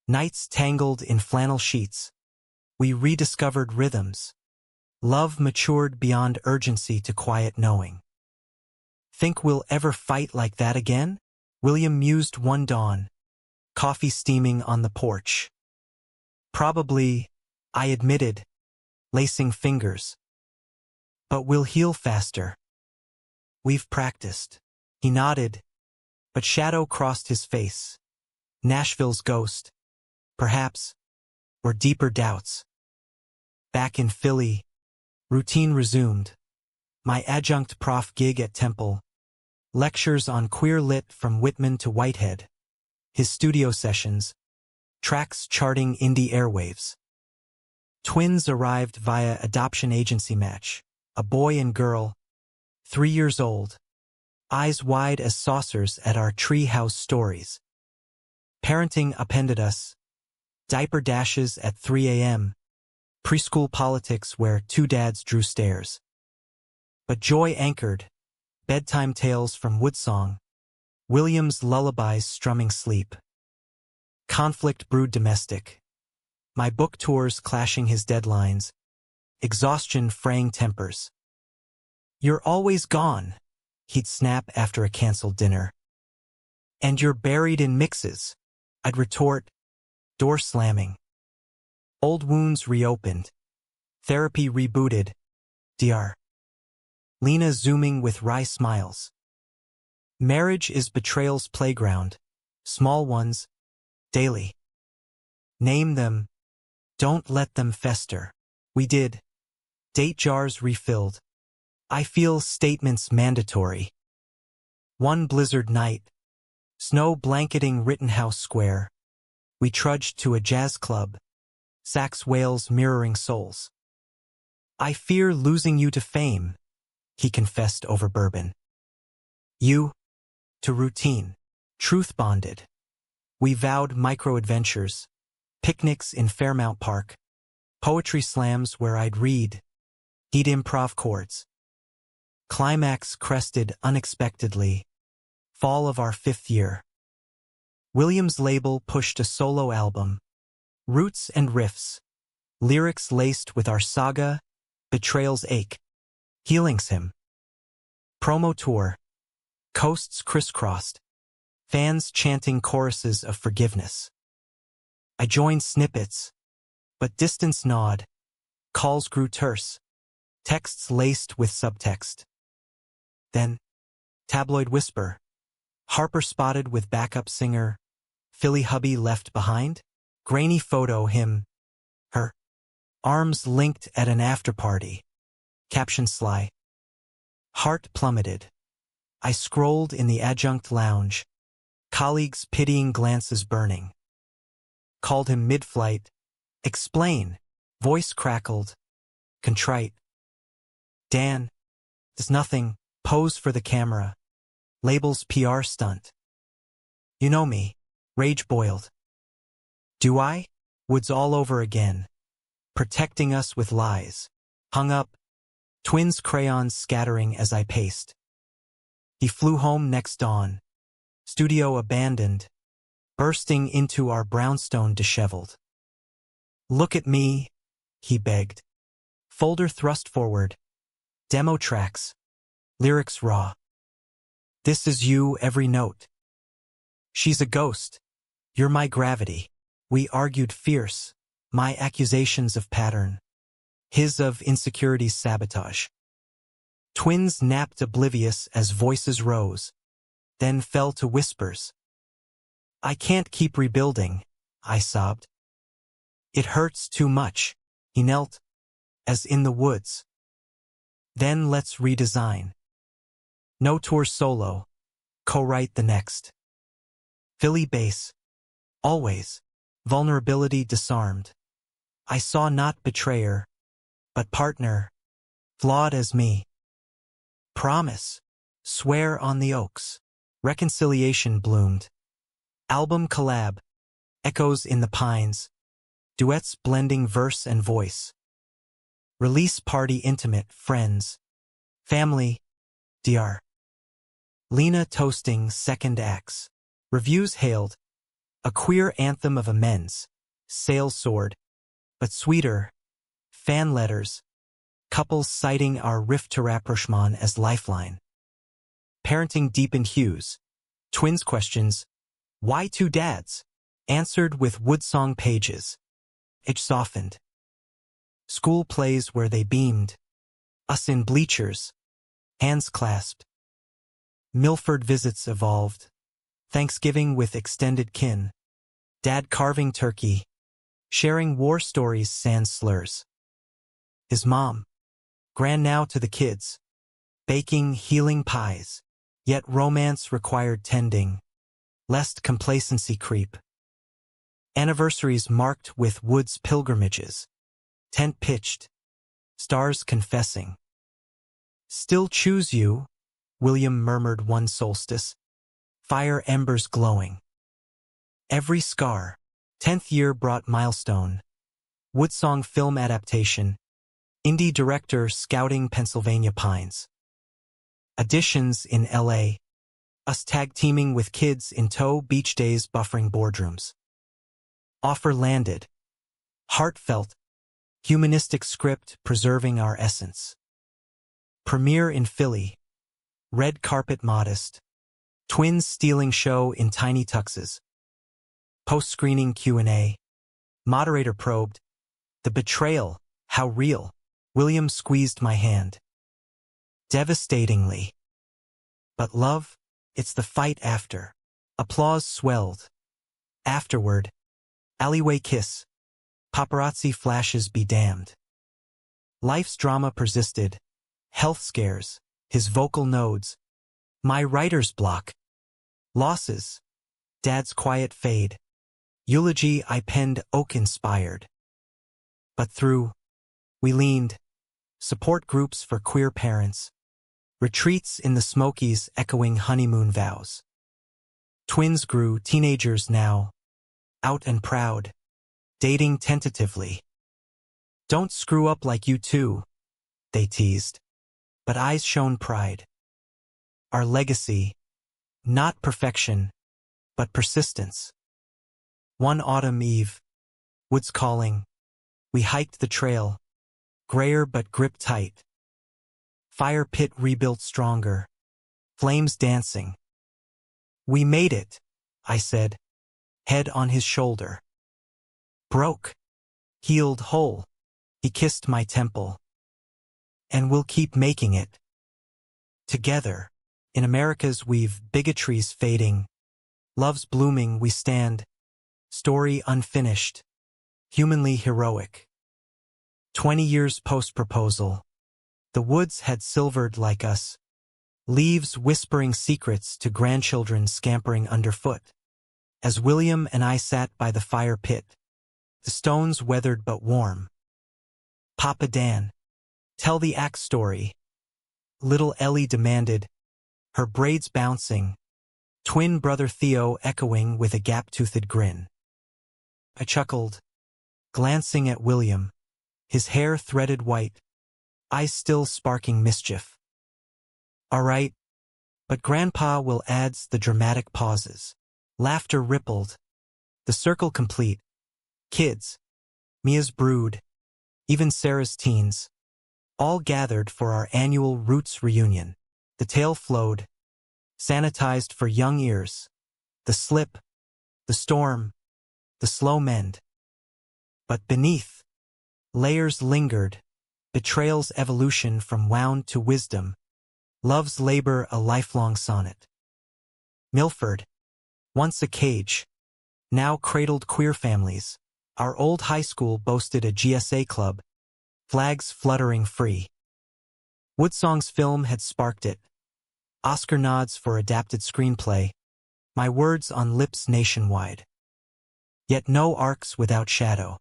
Nights tangled in flannel sheets, we rediscovered rhythms. Love matured beyond urgency to quiet knowing. Think we'll ever fight like that again? William mused one dawn, coffee steaming on the porch. Probably, I admitted, lacing fingers. But we'll heal faster. We've practiced. He nodded, but shadow crossed his face. Nashville's ghost, perhaps, or deeper doubts. Back in Philly, routine resumed. My adjunct prof gig at Temple. Lectures on queer lit from Whitman to Whitehead. His studio sessions. Tracks charting indie airwaves. Twins arrived via adoption agency match. A boy and girl, 3 years old. Eyes wide as saucers at our treehouse stories. Parenting appended us. Diaper dashes at 3 a.m. Preschool politics where 2 dads drew stares. But joy anchored, bedtime tales from Woodsong, William's lullabies strumming sleep. Conflict brewed domestic. My book tours clashing his deadlines, exhaustion fraying tempers. You're always gone, he'd snap after a canceled dinner. And you're buried in mixes, I'd retort, door slamming. Old wounds reopened. Therapy rebooted. Dr. Lena zooming with wry smiles. Marriage is betrayal's playground. Small ones, daily. Name them. Don't let them fester. We did. Date jars refilled. I feel statements mandatory. One blizzard night. Snow blanketing Rittenhouse Square. We trudged to a jazz club. Sax wails mirroring souls. I fear losing you to fame, he confessed over bourbon. You, to routine. Truth bonded. We vowed micro-adventures. Picnics in Fairmount Park. Poetry slams where I'd read. He'd improv chords. Climax crested unexpectedly. Fall of our 5th year. Williams' label pushed a solo album. Roots and riffs. Lyrics laced with our saga, betrayal's ache. Healing's hymn. Promo tour. Coasts crisscrossed. Fans chanting choruses of forgiveness. I joined snippets, but distance gnawed. Calls grew terse. Texts laced with subtext. Then, tabloid whisper. Harper spotted with backup singer. Philly hubby left behind. Grainy photo him. Her. Arms linked at an after-party. Caption sly. Heart plummeted. I scrolled in the adjunct lounge. Colleagues' pitying glances burning. Called him mid-flight. Explain. Voice crackled. Contrite. Dan. There's nothing. Pose for the camera. Labels PR stunt. You know me. Rage boiled. Do I? Woods all over again. Protecting us with lies. Hung up. Twins crayons scattering as I paced. He flew home next dawn. Studio abandoned. Bursting into our brownstone disheveled. Look at me, he begged. Folder thrust forward. Demo tracks. Lyrics raw. This is you every note. She's a ghost. You're my gravity. We argued fierce. My accusations of pattern. His of insecurity's sabotage. Twins napped oblivious as voices rose. Then fell to whispers. I can't keep rebuilding, I sobbed. It hurts too much. He knelt, as in the woods. Then let's redesign. No tour solo. Co-write the next. Philly bass. Always. Vulnerability disarmed. I saw not betrayer, but partner. Flawed as me. Promise. Swear on the oaks. Reconciliation bloomed. Album collab. Echoes in the pines. Duets blending verse and voice. Release party intimate, friends. Family. Dr. Lena toasting second acts. Reviews hailed. A queer anthem of amends. Sales soared. But sweeter. Fan letters. Couples citing our rift to rapprochement as lifeline. Parenting deepened hues. Twins questions. Why 2 dads? Answered with Woodsong pages. It softened. School plays where they beamed. Us in bleachers. Hands clasped. Milford visits evolved. Thanksgiving with extended kin. Dad carving turkey. Sharing war stories sans slurs. His mom. Gran now to the kids. Baking healing pies. Yet romance required tending. Lest complacency creep. Anniversaries marked with Woods pilgrimages. Tent pitched. Stars confessing. Still choose you, William murmured one solstice. Fire embers glowing. Every scar. 10th year brought milestone. Woodsong film adaptation. Indie director scouting Pennsylvania pines. Additions in LA. Us tag teaming with kids in tow beach days buffering boardrooms. Offer landed. Heartfelt. Humanistic script preserving our essence. Premiere in Philly. Red carpet modest. Twins stealing show in tiny tuxes. Post-screening Q&A. Moderator probed. The betrayal, how real? William squeezed my hand. Devastatingly. But love, it's the fight after. Applause swelled. Afterward. Alleyway kiss. Paparazzi flashes be damned. Life's drama persisted. Health scares. His vocal nodes. My writer's block. Losses. Dad's quiet fade. Eulogy I penned oak-inspired. But through. We leaned. Support groups for queer parents. Retreats in the Smokies echoing honeymoon vows. Twins grew teenagers now. Out and proud. Dating tentatively. Don't screw up like you two, they teased. But eyes shone pride. Our legacy. Not perfection, but persistence. One autumn eve. Woods calling. We hiked the trail. Grayer but grip tight. Fire pit rebuilt stronger. Flames dancing. We made it, I said. Head on his shoulder. Broke. Healed whole. He kissed my temple. And we'll keep making it. Together. In America's we've bigotries fading. Love's blooming we stand. Story unfinished. Humanly heroic. 20 years post-proposal. The woods had silvered like us. Leaves whispering secrets to grandchildren scampering underfoot. As William and I sat by the fire pit. The stones weathered but warm. Papa Dan. Tell the axe story. Little Ellie demanded. Her braids bouncing. Twin brother Theo echoing with a gap-toothed grin. I chuckled. Glancing at William. His hair threaded white. Eyes still sparking mischief. All right. But Grandpa will adds the dramatic pauses. Laughter rippled. The circle complete. Kids. Mia's brood. Even Sarah's teens. All gathered for our annual Roots reunion. The tale flowed. Sanitized for young ears. The slip. The storm. The slow mend. But beneath. Layers lingered. Betrayal's evolution from wound to wisdom. Love's labor a lifelong sonnet. Milford. Once a cage. Now cradled queer families. Our old high school boasted a GSA club. Flags fluttering free. Woodsong's film had sparked it. Oscar nods for adapted screenplay. My words on lips nationwide. Yet no arcs without shadow.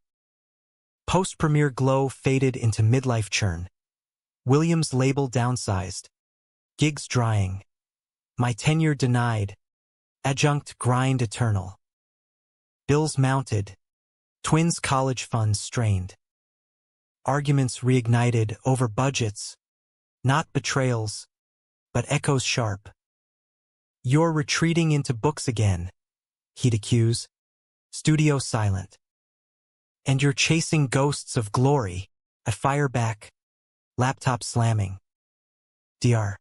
Post-premiere glow faded into midlife churn. Williams' label downsized. Gigs drying. My tenure denied. Adjunct grind eternal. Bills mounted. Twins college funds strained. Arguments reignited over budgets. Not betrayals, but echoes sharp. You're retreating into books again, he'd accuse. Studio silent. And you're chasing ghosts of glory. I fire back. Laptop slamming. Dr.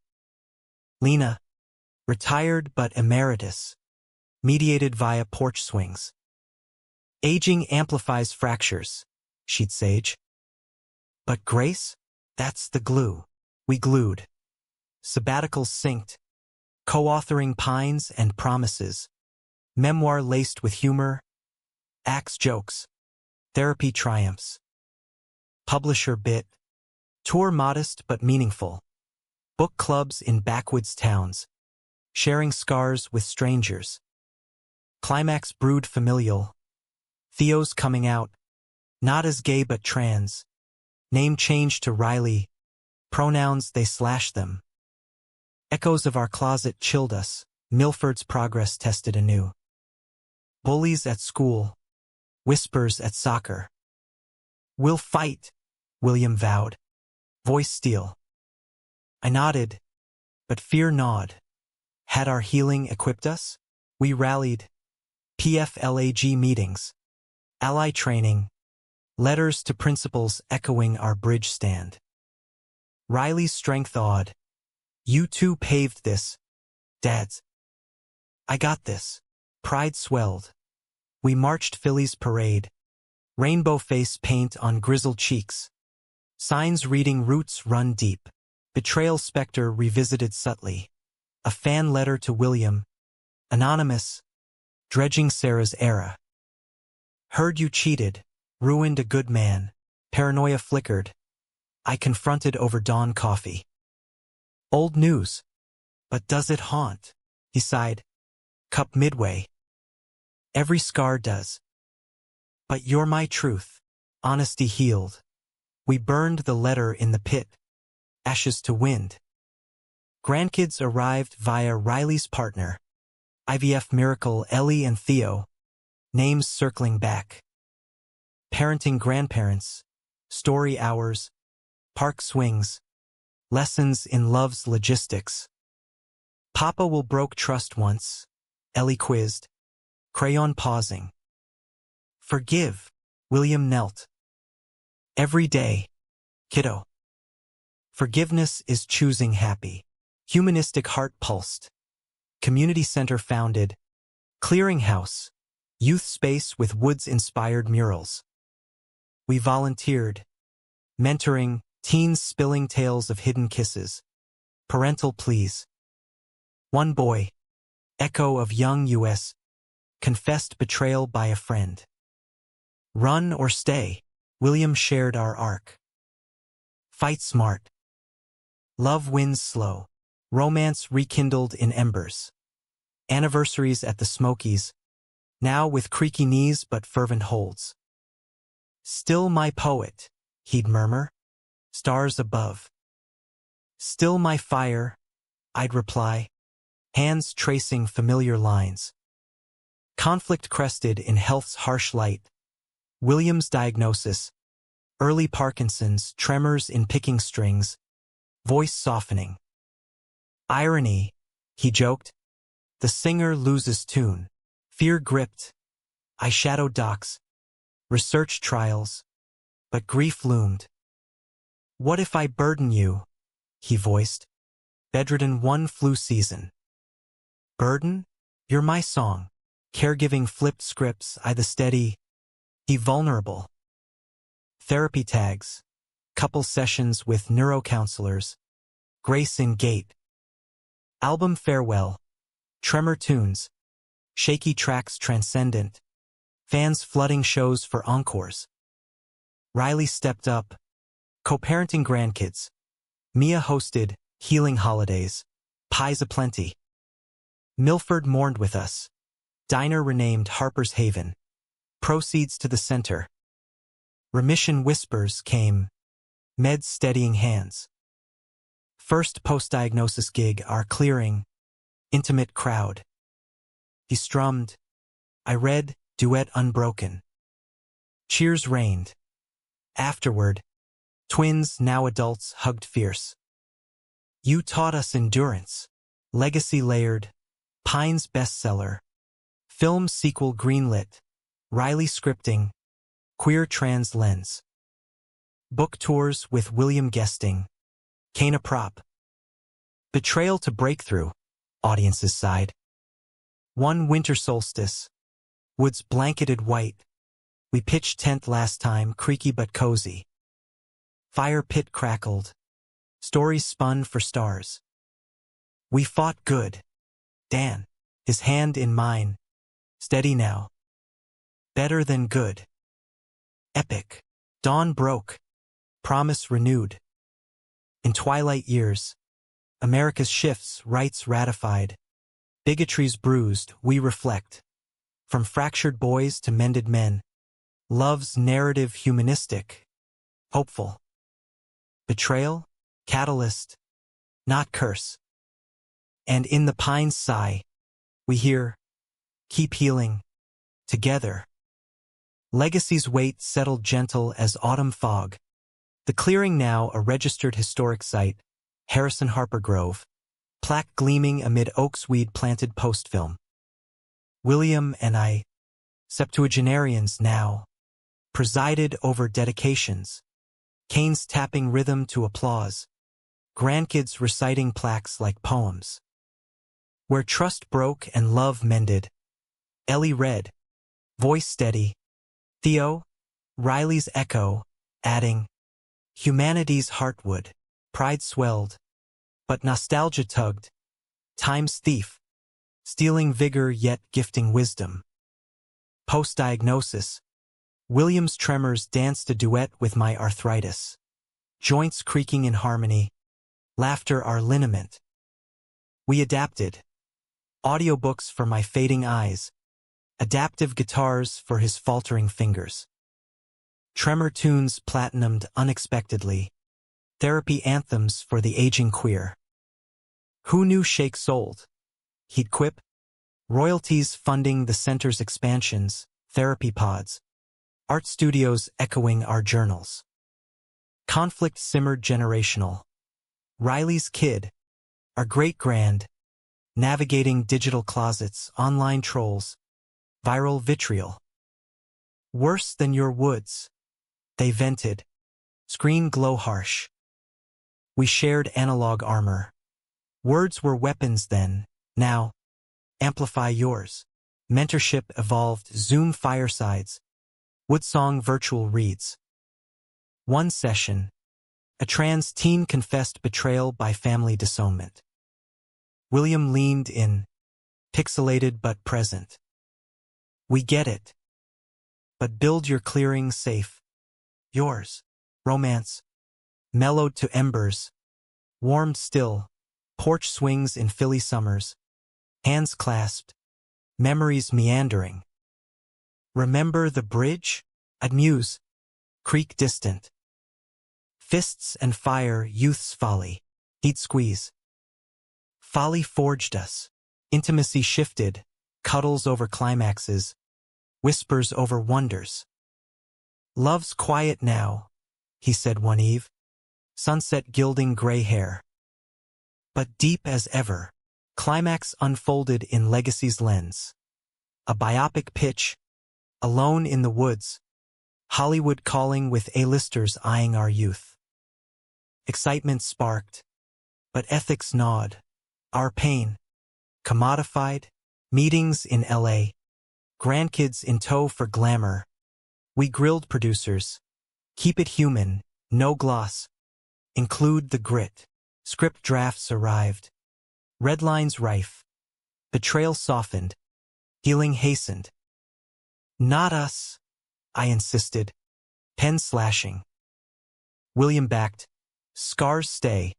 Lena. Retired but emeritus. Mediated via porch swings. Aging amplifies fractures, she'd sage. But grace? That's the glue. We glued. Sabbaticals synced. Co-authoring Pines and Promises. Memoir laced with humor. Axe jokes. Therapy triumphs. Publisher bit. Tour modest but meaningful. Book clubs in backwoods towns. Sharing scars with strangers. Climax brewed familial. Theo's coming out. Not as gay but trans. Name changed to Riley. Pronouns they slash them. Echoes of our closet chilled us. Milford's progress tested anew. Bullies at school. Whispers at soccer. We'll fight, William vowed. Voice steel. I nodded, but fear gnawed. Had our healing equipped us? We rallied. PFLAG meetings. Ally training. Letters to principals echoing our bridge stand. Riley's strength awed. You two paved this, dads. I got this. Pride swelled. We marched Philly's parade. Rainbow face paint on grizzled cheeks. Signs reading roots run deep. Betrayal specter revisited subtly. A fan letter to William. Anonymous. Dredging Sarah's era. Heard you cheated. Ruined a good man. Paranoia flickered. I confronted over Dawn coffee. Old news. But does it haunt? He sighed. Cup midway. Every scar does. But you're my truth. Honesty healed. We burned the letter in the pit. Ashes to wind. Grandkids arrived via Riley's partner. IVF miracle Ellie and Theo. Names circling back. Parenting grandparents. Story hours. Park swings. Lessons in love's logistics. Papa will broke trust once. Ellie quizzed. Crayon pausing. Forgive. William knelt. Every day. Kiddo. Forgiveness is choosing happy. Humanistic heart pulsed. Community center founded. Clearinghouse. Youth space with woods-inspired murals. We volunteered. Mentoring, teens spilling tales of hidden kisses. Parental pleas. One boy, echo of young U.S., confessed betrayal by a friend. Run or stay, William shared our arc. Fight smart. Love wins slow. Romance rekindled in embers. Anniversaries at the Smokies, now with creaky knees but fervent holds. Still my poet, he'd murmur. Stars above. Still my fire, I'd reply. Hands tracing familiar lines. Conflict crested in health's harsh light. William's diagnosis. Early Parkinson's, tremors in picking strings. Voice softening. Irony, he joked. The singer loses tune. Fear gripped. I shadowed docs. Research trials. But grief loomed. What if I burden you? He voiced. Bedridden one flu season. Burden? You're my song. Caregiving flipped scripts, I the steady. He vulnerable. Therapy tags. Couple sessions with neurocounselors. Grace in gait. Album farewell. Tremor tunes. Shaky tracks transcendent. Fans flooding shows for encores. Riley stepped up. Co-parenting grandkids. Mia hosted healing holidays. Pies aplenty. Milford mourned with us. Diner renamed Harper's Haven. Proceeds to the center. Remission whispers came. Meds steadying hands. First post-diagnosis gig, our clearing. Intimate crowd. He strummed. I read, duet unbroken. Cheers reigned. Afterward, twins, now adults, hugged fierce. You taught us endurance. Legacy layered. Pine's bestseller. Film sequel greenlit. Riley scripting. Queer trans lens. Book tours with William guesting. Kana prop. Betrayal to breakthrough. Audiences sighed. One winter solstice. Woods blanketed white. We pitched tent last time, creaky but cozy. Fire pit crackled. Stories spun for stars. We fought good. Dan, his hand in mine. Steady now. Better than good. Epic. Dawn broke. Promise renewed. In twilight years. America's shifts, rights ratified. Bigotries bruised, we reflect. From fractured boys to mended men. Love's narrative humanistic. Hopeful. Betrayal? Catalyst. Not curse. And in the pine's sigh, we hear, keep healing. Together. Legacy's weight settled gentle as autumn fog. The clearing now a registered historic site. Harrison Harper Grove. Plaque gleaming amid oaks weed planted post-film. William and I, septuagenarians now, presided over dedications. Canes tapping rhythm to applause. grandkids reciting plaques like poems. Where trust broke and love mended, Ellie read, voice steady. Theo, Riley's echo, adding, humanity's heartwood, pride swelled, but nostalgia tugged, time's thief, stealing vigor yet gifting wisdom. Post-diagnosis, William's tremors danced a duet with my arthritis. Joints creaking in harmony, laughter our liniment. We adapted. Audiobooks for my fading eyes, adaptive guitars for his faltering fingers. Tremor tunes platinumed unexpectedly, therapy anthems for the aging queer. Who knew Shake sold? He'd quip. Royalties funding the center's expansions, therapy pods, art studios echoing our journals. Conflict simmered generational. Riley's kid, our great-grand, navigating digital closets, online trolls, viral vitriol. Worse than your woods, they vented, screen glow harsh. We shared analog armor. Words were weapons then, now, amplify yours. Mentorship evolved Zoom firesides, Woodsong virtual reads. One session, a trans teen confessed betrayal by family disownment. William leaned in, pixelated but present. We get it. But build your clearing safe. Yours. Romance. Mellowed to embers. Warmed still. Porch swings in Philly summers. Hands clasped. Memories meandering. Remember the bridge? I'd muse. Creek distant. Fists and fire, youth's folly. Heat squeeze. Folly forged us. Intimacy shifted. Cuddles over climaxes. Whispers over wonders. Love's quiet now, he said one eve. Sunset gilding gray hair. But deep as ever. Climax unfolded in legacy's lens. A biopic pitch. Alone in the woods. Hollywood calling with A-listers eyeing our youth. Excitement sparked. But ethics gnawed. Our pain. Commodified. Meetings in L.A. Grandkids in tow for glamour. We grilled producers. Keep it human, no gloss. Include the grit. Script drafts arrived. Red lines rife. Betrayal softened. Healing hastened. Not us, I insisted. Pen slashing. William backed. Scars stay.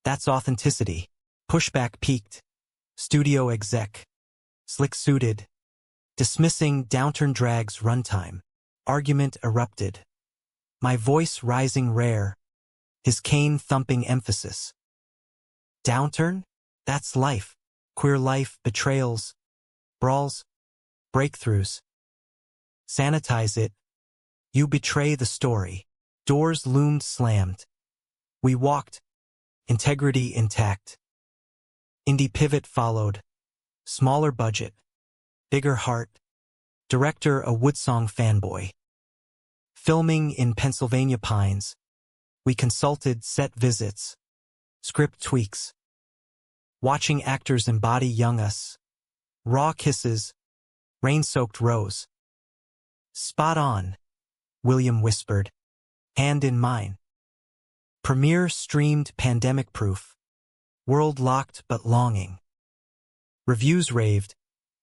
That's authenticity. Pushback peaked. Studio exec. Slick-suited. Dismissing downturn drags runtime. Argument erupted. My voice rising rare. His cane thumping emphasis. Downturn? That's life. Queer life, betrayals. Brawls. Breakthroughs. Sanitize it. You betray the story. Doors loomed slammed. We walked. Integrity intact. Indie pivot followed. Smaller budget. Bigger heart. Director a Woodsong fanboy. Filming in Pennsylvania Pines. We consulted set visits. Script tweaks. Watching actors embody young us. Raw kisses. Rain-soaked rose. Spot on, William whispered. Hand in mine. Premiere streamed pandemic-proof. World locked but longing. Reviews raved.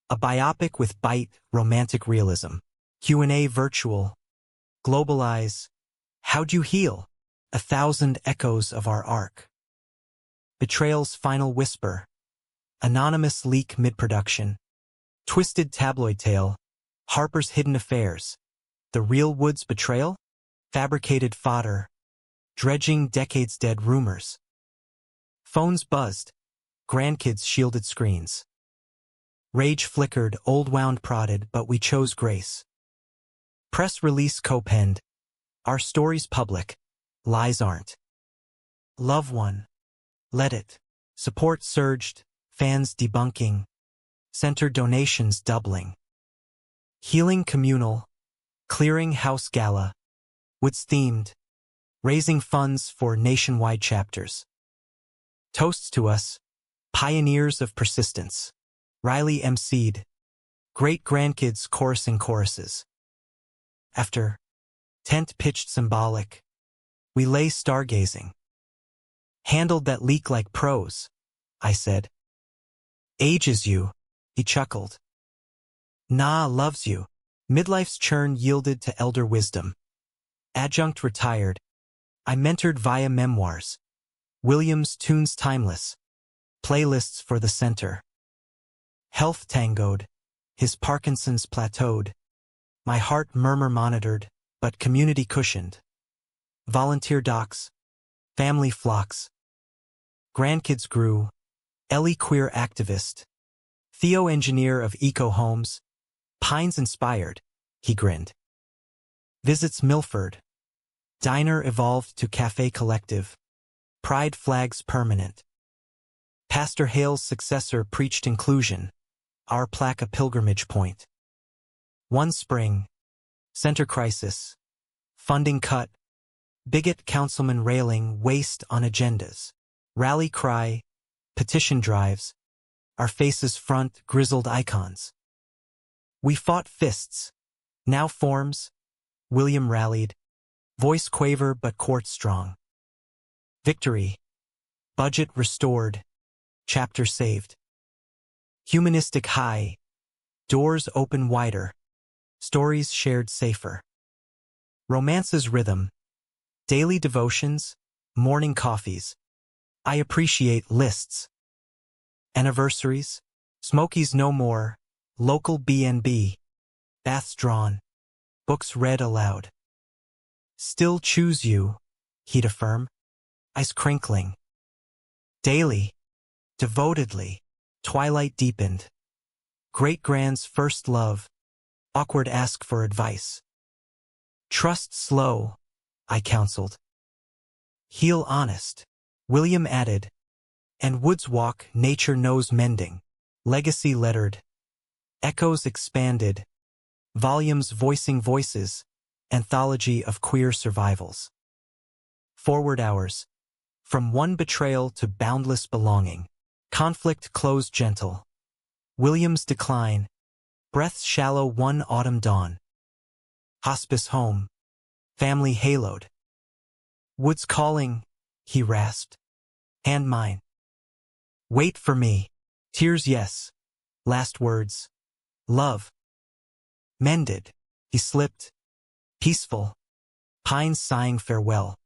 A biopic with bite, romantic realism. Q&A virtual. Globalize. How'd you heal? 1,000 echoes of our arc. Betrayal's final whisper. Anonymous leak mid-production. Twisted tabloid tale. Harper's hidden affairs. The real Woods betrayal? Fabricated fodder. Dredging decades-dead rumors. Phones buzzed. Grandkids shielded screens. Rage flickered, old wound prodded, but we chose grace. Press release co-penned. Our story's public. Lies aren't. Love one. Let it. Support surged. Fans debunking. Center donations doubling. Healing communal. Clearing house gala. Woods themed. Raising funds for nationwide chapters. Toasts to us, pioneers of persistence. Riley emceed. Great-grandkids chorusing choruses. After tent pitched symbolic, we lay stargazing. Handled that leak like pros, I said. Ages you, he chuckled. Nah, loves you. Midlife's churn yielded to elder wisdom. Adjunct retired. I mentored via memoirs. Williams tunes timeless. Playlists for the center. Health tangoed. His Parkinson's plateaued. My heart murmur monitored, but community cushioned. Volunteer docs. Family flocks. Grandkids grew. Ellie queer activist. Theo engineer of eco homes. Pines inspired, he grinned. Visits Milford. Diner evolved to cafe collective. Pride flags permanent. Pastor Hale's successor preached inclusion. Our plaque a pilgrimage point. One spring. Center crisis. Funding cut. Bigot councilman railing waste on agendas. Rally cry. Petition drives. Our faces front grizzled icons. We fought fists. Now forms. William rallied. Voice quaver but court strong. Victory. Budget restored. Chapter saved. Humanistic high. Doors open wider. Stories shared safer. Romance's rhythm. Daily devotions. Morning coffees. I appreciate lists. Anniversaries. Smokies no more. Local B&B. Baths drawn. Books read aloud. Still choose you, he'd affirm. Ice crinkling. Daily. Devotedly. Twilight deepened. Great-grand's first love. Awkward ask for advice. Trust slow, I counseled. Heal honest, William added. And woods walk nature knows mending. Legacy lettered. Echoes expanded. Volumes voicing voices. Anthology of queer survivals. Forward hours. From one betrayal to boundless belonging. Conflict closed gentle. William's decline. Breaths shallow one autumn dawn. Hospice home. Family haloed. Woods calling, he rasped. Hand mine. Wait for me. Tears yes. Last words. Love. Mended. He slipped. Peaceful. Pines sighing farewell.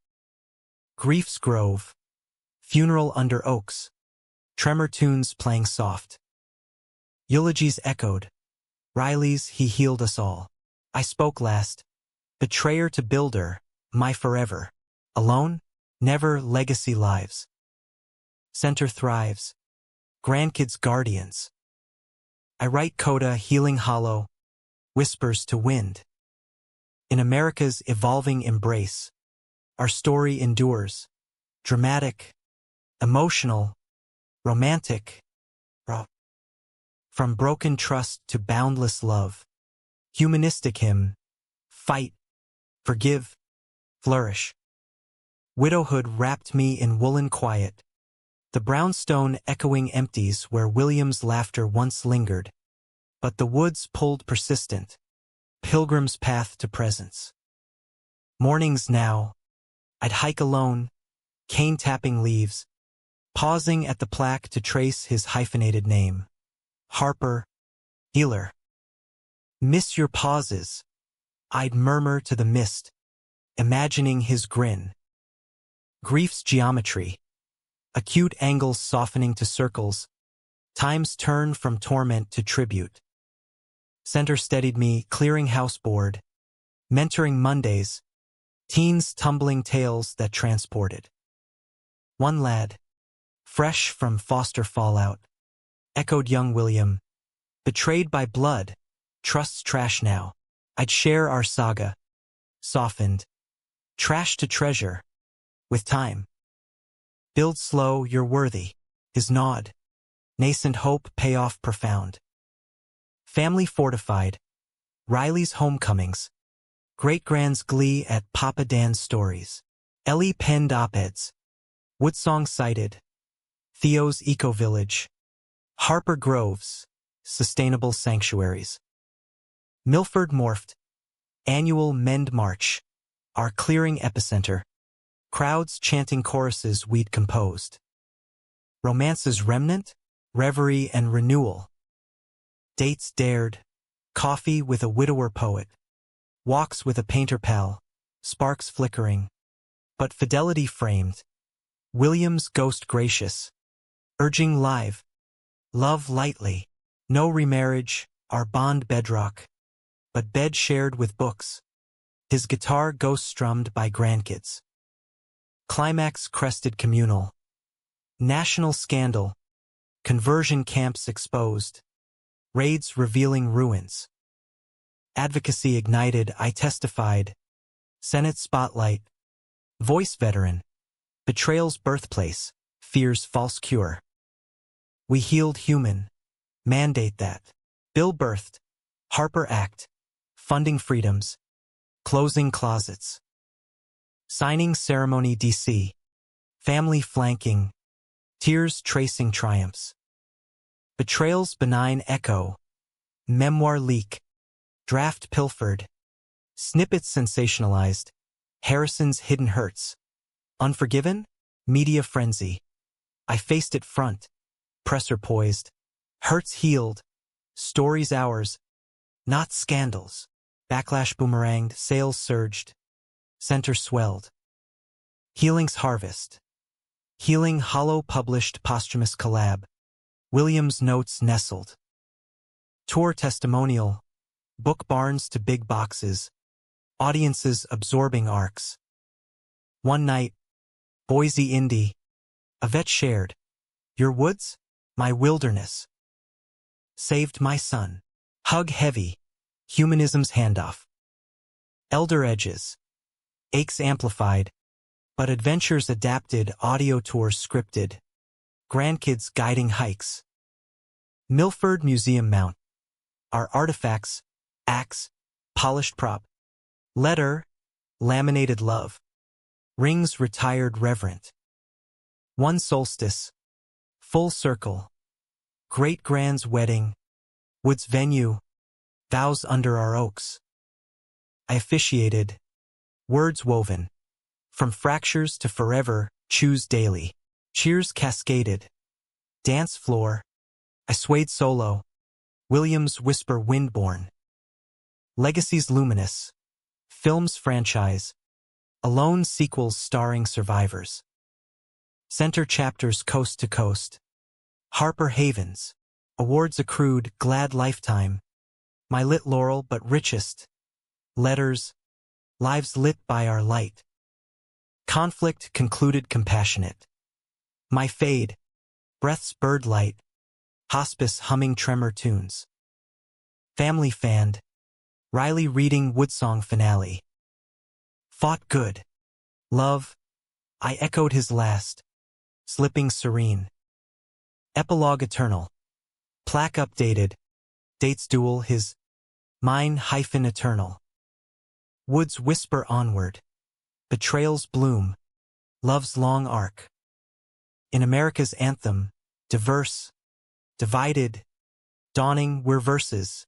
Grief's grove. Funeral under oaks. Tremor tunes playing soft. Eulogies echoed. Riley's he healed us all. I spoke last. Betrayer to builder, my forever. Alone? Never legacy lives. Center thrives. Grandkids guardians. I write coda healing hollow. Whispers to wind. In America's evolving embrace. Our story endures. Dramatic. Emotional. Romantic. Raw. From broken trust to boundless love. Humanistic hymn. Fight. Forgive. Flourish. Widowhood wrapped me in woolen quiet. The brownstone echoing empties where William's laughter once lingered. But the woods pulled persistent. Pilgrim's path to presence. Mornings now. I'd hike alone. Cane tapping leaves. Pausing at the plaque to trace his hyphenated name. Harper. Healer. Miss your pauses. I'd murmur to the mist. Imagining his grin. Grief's geometry. Acute angles softening to circles. Time's turn from torment to tribute. Center steadied me, clearing house board. Mentoring Mondays. Teens tumbling tales that transported. One lad. Fresh from foster fallout. Echoed young William. Betrayed by blood. Trusts trash now. I'd share our saga. Softened. Trash to treasure. With time. Build slow, you're worthy. His nod. Nascent hope, payoff profound. Family fortified. Riley's homecomings. Great-grand's glee at Papa Dan's stories. Ellie penned op-eds. Woodsong cited. Theo's Eco-Village. Harper Groves, Sustainable Sanctuaries. Milford Morphed, Annual Mend March, our clearing epicenter. Crowds chanting choruses we'd composed. Romance's remnant, reverie and renewal. Dates dared, coffee with a widower poet. Walks with a painter pal, sparks flickering. But fidelity framed. William's ghost gracious. Urging live. Love lightly. No remarriage, our bond bedrock. But bed shared with books. His guitar ghost strummed by grandkids. Climax crested communal. National scandal. Conversion camps exposed. Raids revealing ruins. Advocacy ignited, I testified. Senate spotlight. Voice veteran. Betrayal's birthplace. Fear's false cure. We healed human. Mandate that. Bill birthed. Harper Act. Funding freedoms. Closing closets. Signing ceremony DC. Family flanking. Tears tracing triumphs. Betrayal's benign echo. Memoir leak. Draft pilfered. Snippets sensationalized. Harrison's hidden hurts. Unforgiven? Media frenzy. I faced it front. Presser poised. Hurts healed. Stories ours. Not scandals. Backlash boomeranged. Sales surged. Center swelled. Healing's harvest. Healing Hollow published posthumous collab. Williams notes nestled. Tour testimonial. Book barns to big boxes. Audiences absorbing arcs. One night. Boise Indie. A vet shared. Your woods? My wilderness. Saved my son. Hug heavy. Humanism's handoff. Elder edges. Aches amplified. But adventures adapted, audio tours scripted. Grandkids guiding hikes. Milford Museum Mount. Our artifacts, axe, polished prop. Letter, laminated love. Rings retired reverent. One solstice. Full circle. Great-grand's wedding. Woods venue. Vows under our oaks. I officiated. Words woven. From fractures to forever, choose daily. Cheers cascaded. Dance floor. I swayed solo. Williams whisper windborne. Legacies luminous. Films franchise. Alone sequels starring survivors. Center chapters coast to coast. Harper Havens. Awards accrued, glad lifetime. My lit laurel but richest. Letters. Lives lit by our light. Conflict concluded compassionate. My fade. Breath's bird light. Hospice humming tremor tunes. Family fanned. Riley reading Woodsong finale. Fought good. Love. I echoed his last. Slipping serene. Epilogue eternal. Plaque updated. Dates dual his. Mine hyphen eternal. Woods whisper onward. Betrayal's bloom. Love's long arc. In America's anthem. Diverse. Divided. Dawning we're verses.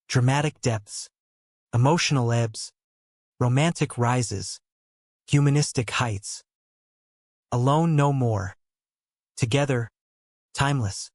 Dramatic depths. Emotional ebbs. Romantic rises. Humanistic heights. Alone no more. Together. Timeless.